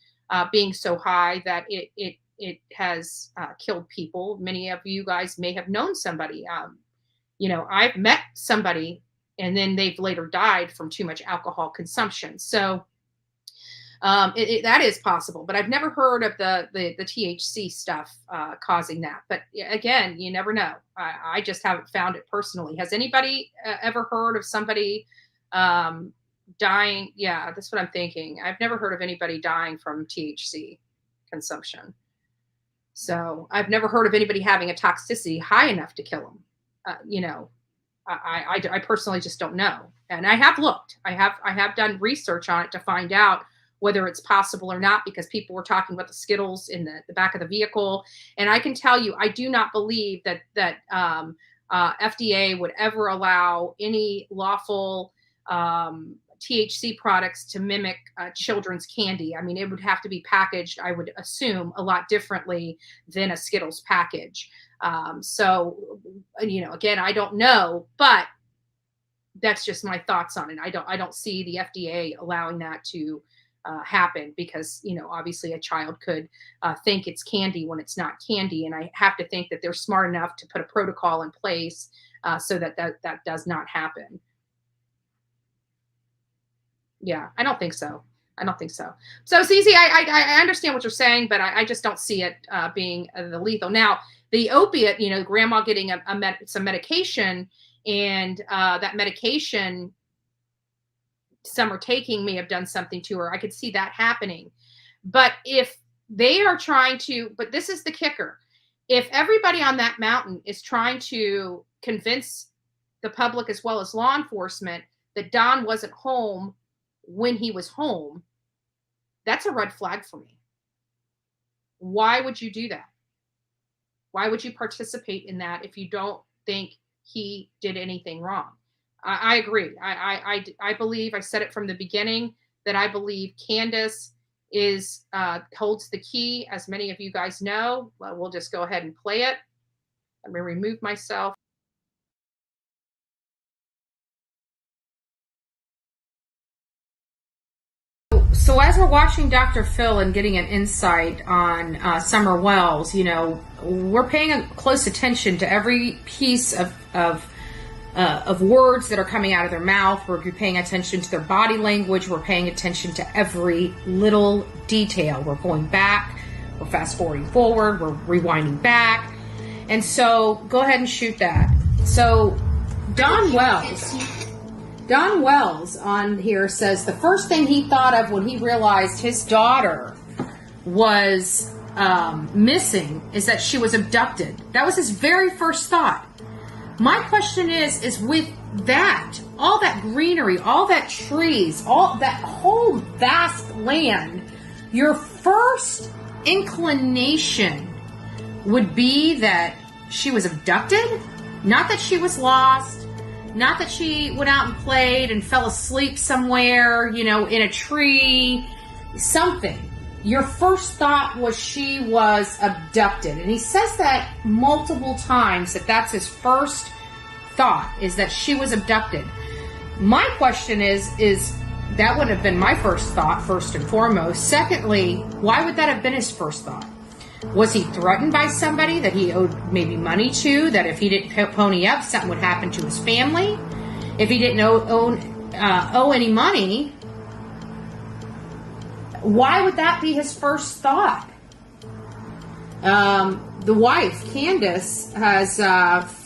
S2: being so high that it has killed people. Many of you guys may have known somebody. I've met somebody, and then they've later died from too much alcohol consumption. So that is possible, but I've never heard of the THC stuff causing that. But again, you never know. I just haven't found it personally. Has anybody ever heard of somebody dying? Yeah, that's what I'm thinking. I've never heard of anybody dying from THC consumption. So I've never heard of anybody having a toxicity high enough to kill them. I personally just don't know. And I have looked. I have done research on it to find out whether it's possible or not, because people were talking about the Skittles in the back of the vehicle. And I can tell you, I do not believe that FDA would ever allow any lawful THC products to mimic children's candy. It would have to be packaged, I would assume, a lot differently than a Skittles package. So, again, I don't know, but that's just my thoughts on it. I don't see the FDA allowing that to happen, because, obviously a child could think it's candy when it's not candy. And I have to think that they're smart enough to put a protocol in place so that does not happen. Yeah, I don't think so. So, Cece, I understand what you're saying, but I just don't see it being the lethal. Now, the opiate, grandma getting some medication, and that medication some are taking may have done something to her. I could see that happening. But if they are trying to, but this is the kicker. If everybody on that mountain is trying to convince the public as well as law enforcement that Don wasn't home when he was home, that's a red flag for me. Why would you do that? Why would you participate in that if you don't think he did anything wrong? I agree. I believe, I said it from the beginning, that I believe Candace holds the key, as many of you guys know. Well, we'll just go ahead and play it. Let me remove myself. So as we're watching Dr. Phil and getting an insight on Summer Wells, we're paying close attention to every piece of words that are coming out of their mouth. We're paying attention to their body language. We're paying attention to every little detail. We're going back. We're fast forwarding forward. We're rewinding back. And so go ahead and shoot that. So Don Wells on here says the first thing he thought of when he realized his daughter was missing is that she was abducted. That was his very first thought. My question is with that, all that greenery, all that trees, all that whole vast land, your first inclination would be that she was abducted, not that she was lost, not that she went out and played and fell asleep somewhere, in a tree, something. Your first thought was she was abducted. And he says that multiple times, that's his first thought, is that she was abducted. My question is that would have been my first thought, first and foremost. Secondly, why would that have been his first thought? Was he threatened by somebody that he owed maybe money to, that if he didn't pony up, something would happen to his family? If he didn't owe any money, why would that be his first thought? The wife, Candace, has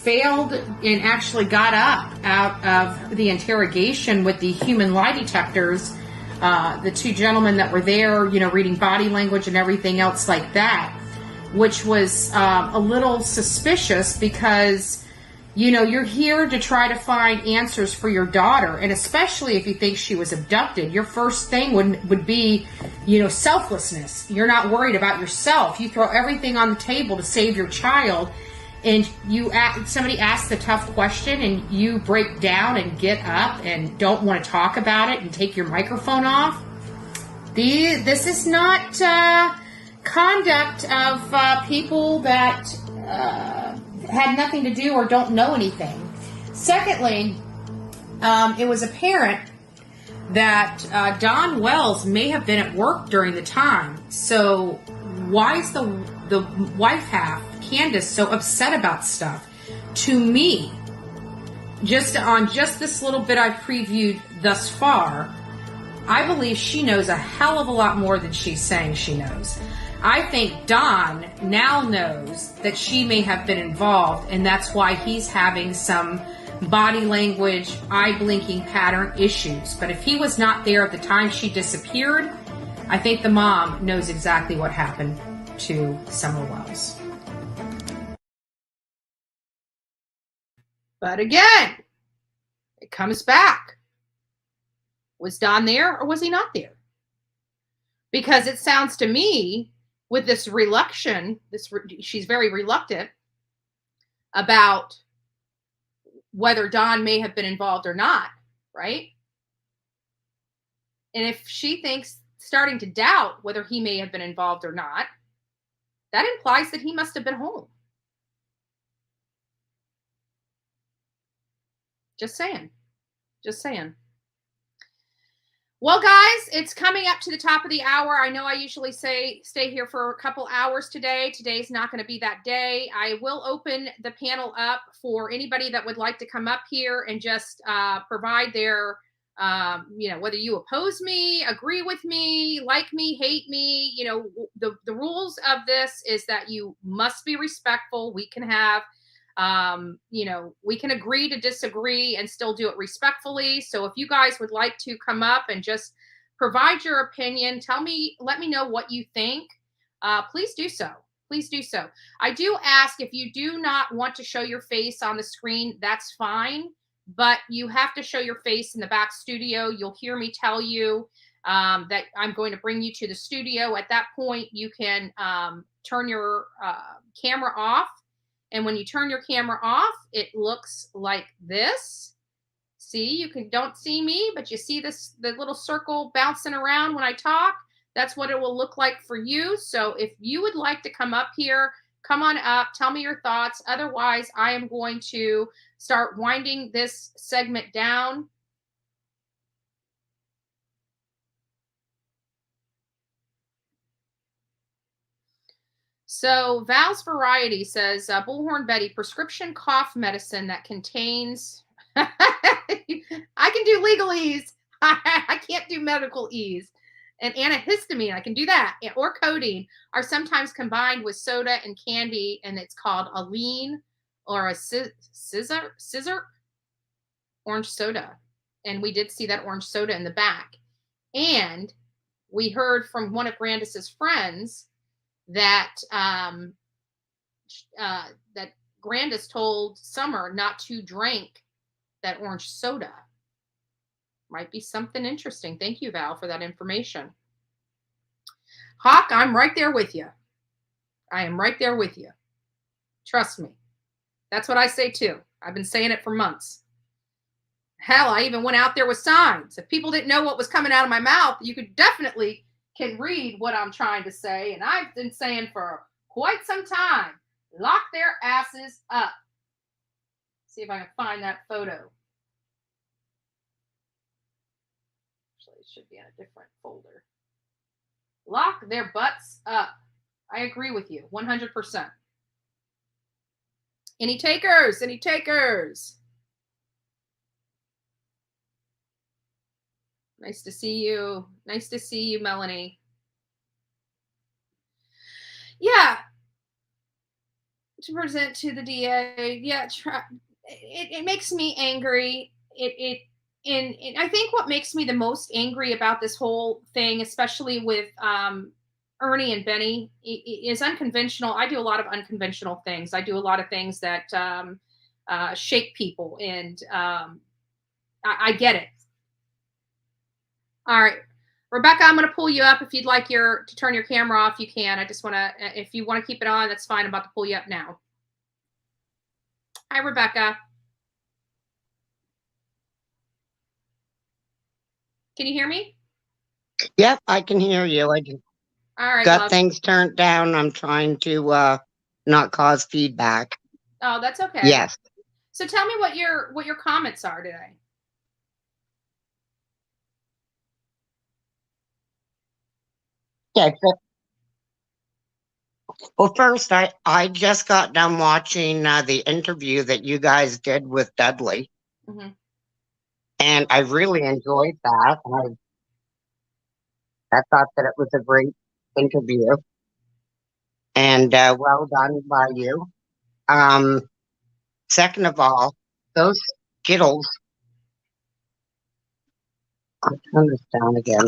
S2: failed and actually got up out of the interrogation with the human lie detectors. The two gentlemen that were there, reading body language and everything else like that, which was a little suspicious because, you're here to try to find answers for your daughter. And especially if you think she was abducted, your first thing would be, selflessness. You're not worried about yourself. You throw everything on the table to save your child. And somebody asks a tough question and you break down and get up and don't want to talk about it and take your microphone off. This is not conduct of people that had nothing to do or don't know anything. Secondly, it was apparent that Don Wells may have been at work during the time. So why is the wife half, Candace, so upset about stuff? To me, just this little bit I've previewed thus far, I believe she knows a hell of a lot more than she's saying she knows. I think Don now knows that she may have been involved, and that's why he's having some body language, eye blinking pattern issues. But if he was not there at the time she disappeared, I think the mom knows exactly what happened to Summer Wells. But again, it comes back. Was Don there or was he not there? Because it sounds to me, with this reluction, she's very reluctant about whether Don may have been involved or not, right? And if she starting to doubt whether he may have been involved or not, that implies that he must have been home. Just saying. Well, guys, it's coming up to the top of the hour. I know I usually say stay here for a couple hours today. Today's not going to be that day. I will open the panel up for anybody that would like to come up here and just provide their, whether you oppose me, agree with me, like me, hate me. The rules of this is that you must be respectful. We can have we can agree to disagree and still do it respectfully. So if you guys would like to come up and just provide your opinion, let me know what you think. Please do so. Please do so. I do ask, if you do not want to show your face on the screen, that's fine, but you have to show your face in the back studio. You'll hear me tell you that I'm going to bring you to the studio. At that point, you can turn your camera off. And when you turn your camera off, it looks like this. See, don't see me, but you see the little circle bouncing around when I talk. That's what it will look like for you. So if you would like to come up here, come on up, tell me your thoughts. Otherwise, I am going to start winding this segment down. So Val's Variety says, Bullhorn Betty, prescription cough medicine that contains, I can do legalese. I can't do medical ease. And antihistamine, I can do that. Or codeine are sometimes combined with soda and candy, and it's called a lean or a scissor orange soda. And we did see that orange soda in the back. And we heard from one of Grandis's friends that that Grandis told Summer not to drink that orange soda. Might be something interesting. Thank you, Val, for that information. Hawk, I'm right there with you. I am right there with you. Trust me. That's what I say too. I've been saying it for months. Hell, I even went out there with signs. If people didn't know what was coming out of my mouth, you could definitely can read what I'm trying to say. And I've been saying for quite some time, lock their asses up. See if I can find that photo. Actually, it should be in a different folder. Lock their butts up. I agree with you 100%. Any takers? Any takers? Nice to see you. Nice to see you, Melanie. Yeah. To present to the DA. Yeah. It makes me angry. And I think what makes me the most angry about this whole thing, especially with Ernie and Benny, is unconventional. I do a lot of unconventional things. I do a lot of things that shake people. And I get it. All right, Rebecca, I'm going to pull you up. If you'd like to turn your camera off, you can. I just want to, if you want to keep it on, that's fine. I'm about to pull you up now. Hi, Rebecca. Can you hear me?
S12: Yep, I can hear you. I just got things turned down. I'm trying to not cause feedback.
S2: Oh, that's okay.
S12: Yes.
S2: So tell me what your comments are today.
S12: Yeah. Well, first, I just got done watching the interview that you guys did with Dudley.
S2: Mm-hmm.
S12: And I really enjoyed that. I thought that it was a great interview. And well done by you. Second of all, those Skittles. I'll turn this down again.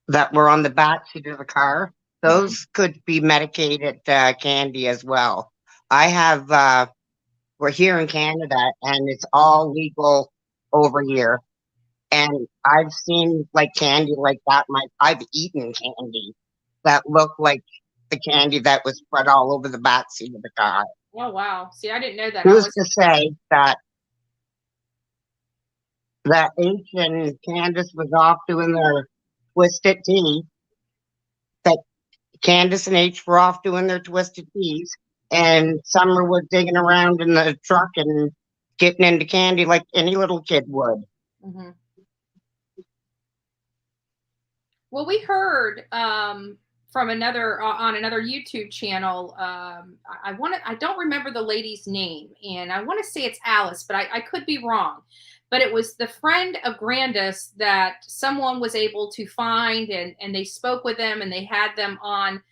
S12: That were on the back seat of the car. Those could be medicated candy as well. I have, we're here in Canada and it's all legal over here. And I've seen like candy like that. I've eaten candy that looked like the candy that was spread all over the back seat of the car.
S2: Oh, wow. See, I didn't know that.
S12: Who's to say that H and Candace was off doing their twisted tea, that Candace and H were off doing their twisted teas, and Summer was digging around in the truck and getting into candy like any little kid would.
S2: Mm-hmm. Well, we heard from another on another YouTube channel. I don't remember the lady's name, and I want to say it's Alice, but I could be wrong. But it was the friend of Grandis that someone was able to find, and they spoke with them, and they had them on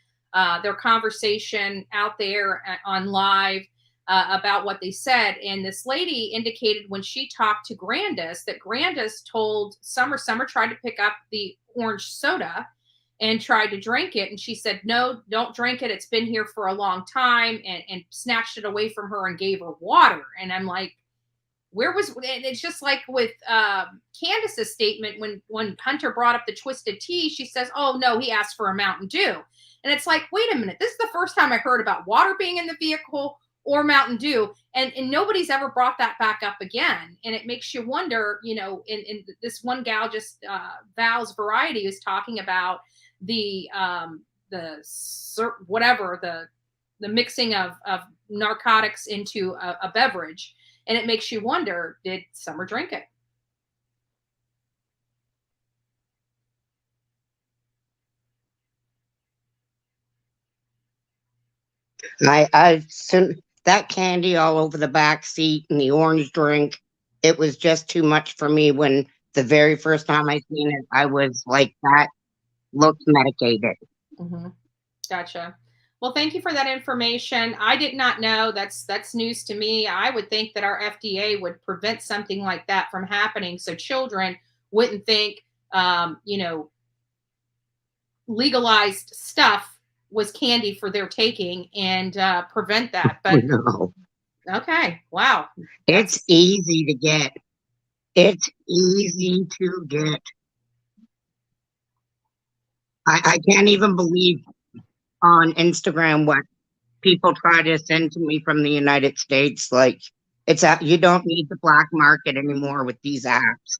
S2: their conversation out there on live about what they said. And this lady indicated when she talked to Grandis that Grandis told Summer tried to pick up the orange soda and tried to drink it. And she said, no, don't drink it. It's been here for a long time, and snatched it away from her and gave her water. And I'm like, where was, it's just like with Candace's statement when Hunter brought up the twisted tea, she says, oh no, he asked for a Mountain Dew. And it's like, wait a minute, this is the first time I heard about water being in the vehicle or Mountain Dew, and nobody's ever brought that back up again. And it makes you wonder, you know, in this one gal, just Val's Variety, is talking about the mixing of narcotics into a beverage. And it makes you wonder, did Summer drink it?
S12: I that candy all over the back seat and the orange drink, it was just too much for me. When the very first time I seen it, I was like, that looks medicated.
S2: Mm-hmm. Gotcha. Well, thank you for that information. I did not know. That's news to me. I would think that our FDA would prevent something like that from happening, so children wouldn't think, legalized stuff was candy for their taking, and prevent that. But
S12: No.
S2: Okay, wow.
S12: It's easy to get. It's easy to get. I can't even believe on Instagram what people try to send to me from the United States. Like, it's you don't need the black market anymore with these apps.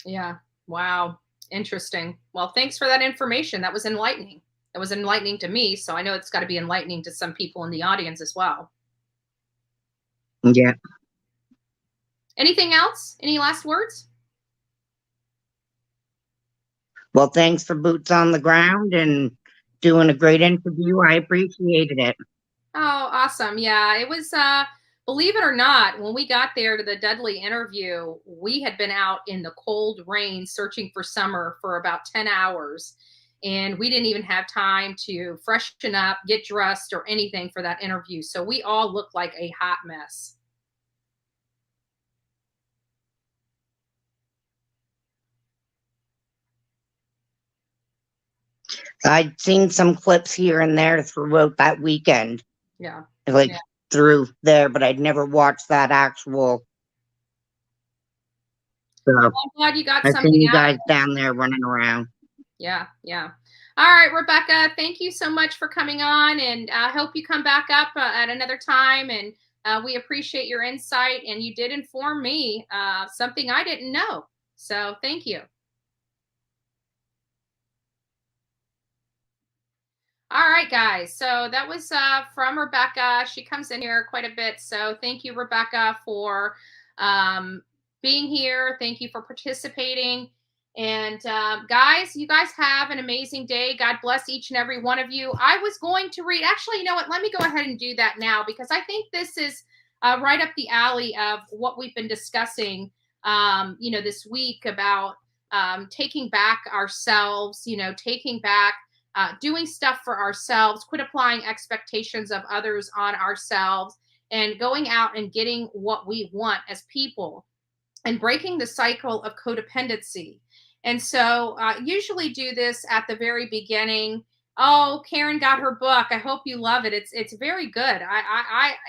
S2: Yeah. Wow. Interesting. Well, thanks for that information. That was enlightening. It was enlightening to me, so I know it's got to be enlightening to some people in the audience as well.
S12: Yeah.
S2: Anything else? Any last words?
S12: Well, thanks for boots on the ground and doing a great interview. I appreciated it.
S2: Oh, awesome. Yeah, it was, believe it or not, when we got there to the Dudley interview, we had been out in the cold rain searching for Summer for about 10 hours. And we didn't even have time to freshen up, get dressed, or anything for that interview. So we all looked like a hot mess.
S12: I'd seen some clips here and there throughout that weekend.
S2: Yeah.
S12: Like through there, but I'd never watched that actual. So
S2: Well, I'm glad you got
S12: I
S2: something
S12: seen you
S2: out.
S12: guys down there running around.
S2: Yeah, yeah. All right, Rebecca, thank you so much for coming on, and I hope you come back up at another time. And we appreciate your insight, and you did inform me something I didn't know. So thank you. All right, guys. So that was from Rebecca. She comes in here quite a bit. So thank you, Rebecca, for being here. Thank you for participating. And guys, you guys have an amazing day. God bless each and every one of you. I was going to read, actually, you know what? Let me go ahead and do that now, because I think this is right up the alley of what we've been discussing, this week about taking back ourselves, taking back, doing stuff for ourselves, quit applying expectations of others on ourselves, and going out and getting what we want as people, and breaking the cycle of codependency. And so usually do this at the very beginning. Oh, Karen got her book. I hope you love it. It's very good.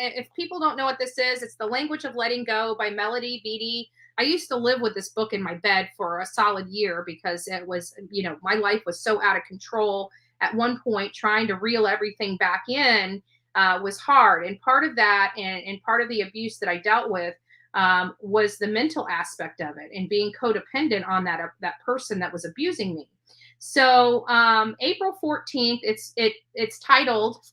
S2: If people don't know what this is, it's The Language of Letting Go by Melody Beattie. I used to live with this book in my bed for a solid year, because it was, my life was so out of control. At one point, trying to reel everything back in was hard. And part of that, and part of the abuse that I dealt with, was the mental aspect of it, and being codependent on that person that was abusing me. So April 14th, it's titled,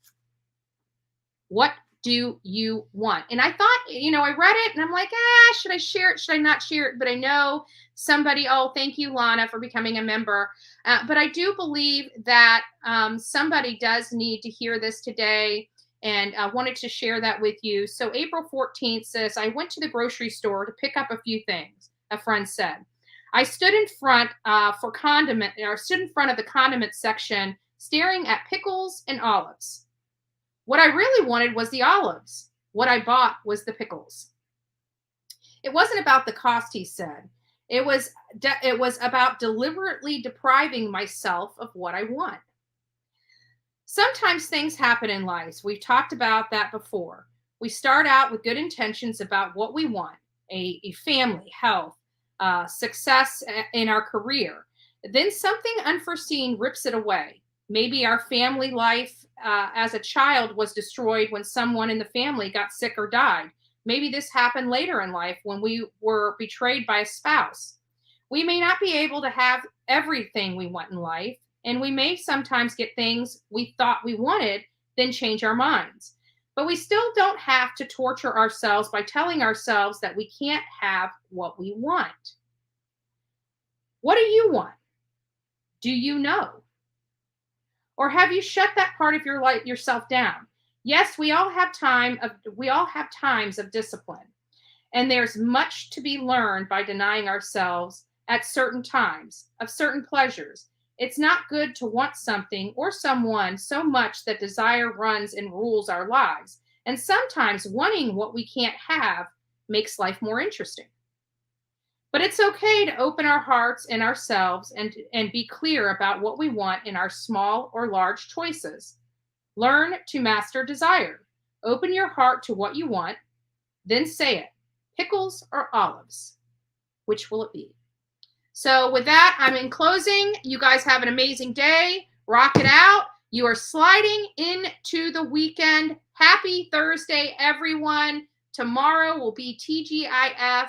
S2: What do you want? And I thought, I read it and I'm like, should I share it? Should I not share it? But I know somebody, thank you, Lana, for becoming a member. But I do believe that somebody does need to hear this today, and I wanted to share that with you. So April 14th says, I went to the grocery store to pick up a few things, a friend said. I stood in front of the condiment section, staring at pickles and olives. What I really wanted was the olives. What I bought was the pickles. It wasn't about the cost, he said. It was about deliberately depriving myself of what I want. Sometimes things happen in life. We've talked about that before. We start out with good intentions about what we want, a family, health, success in our career. Then something unforeseen rips it away. Maybe our family life as a child was destroyed when someone in the family got sick or died. Maybe this happened later in life when we were betrayed by a spouse. We may not be able to have everything we want in life, and we may sometimes get things we thought we wanted, then change our minds. But we still don't have to torture ourselves by telling ourselves that we can't have what we want. What do you want? Do you know? Or have you shut that part of your life yourself down? Yes, we all have times of discipline, and there's much to be learned by denying ourselves at certain times of certain pleasures. It's not good to want something or someone so much that desire runs and rules our lives. And sometimes wanting what we can't have makes life more interesting. But it's okay to open our hearts and ourselves and be clear about what we want in our small or large choices. Learn to master desire. Open your heart to what you want, then say it. Pickles or olives? Which will it be? So with that, I'm in closing. You guys have an amazing day. Rock it out. You are sliding into the weekend. Happy Thursday, everyone. Tomorrow will be TGIF.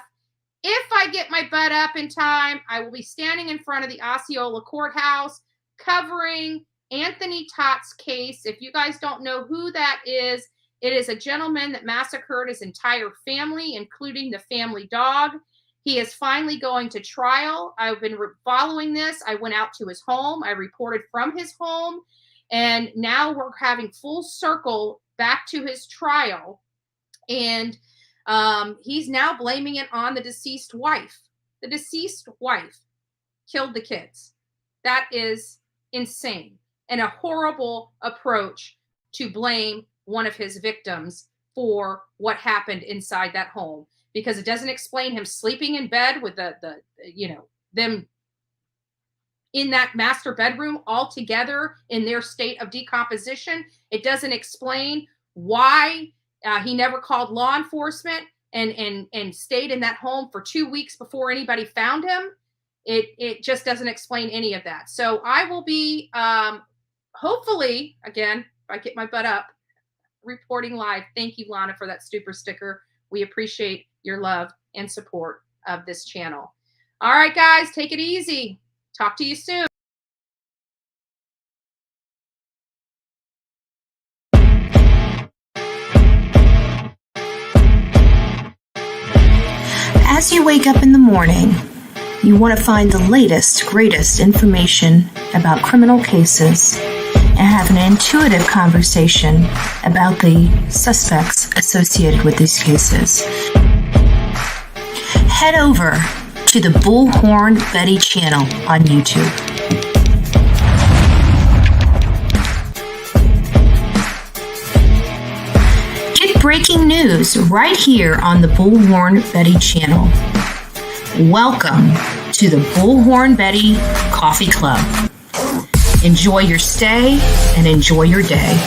S2: If I get my butt up in time, I will be standing in front of the Osceola Courthouse covering Anthony Tott's case. If you guys don't know who that is, it is a gentleman that massacred his entire family, including the family dog. He is finally going to trial. I've been following this. I went out to his home. I reported from his home. And now we're having full circle back to his trial. And he's now blaming it on the deceased wife. The deceased wife killed the kids. That is insane and a horrible approach to blame one of his victims for what happened inside that home, because it doesn't explain him sleeping in bed with them in that master bedroom all together in their state of decomposition. It doesn't explain why he never called law enforcement and stayed in that home for 2 weeks before anybody found him. It just doesn't explain any of that. So I will be, hopefully, again, if I get my butt up, reporting live. Thank you, Lana, for that super sticker. We appreciate your love and support of this channel. All right, guys, take it easy. Talk to you soon.
S1: As you wake up in the morning, you want to find the latest, greatest information about criminal cases and have an intuitive conversation about the suspects associated with these cases. Head over to the Bullhorn Betty channel on YouTube. Get breaking news right here on the Bullhorn Betty channel. Welcome to the Bullhorn Betty Coffee Club. Enjoy your stay and enjoy your day.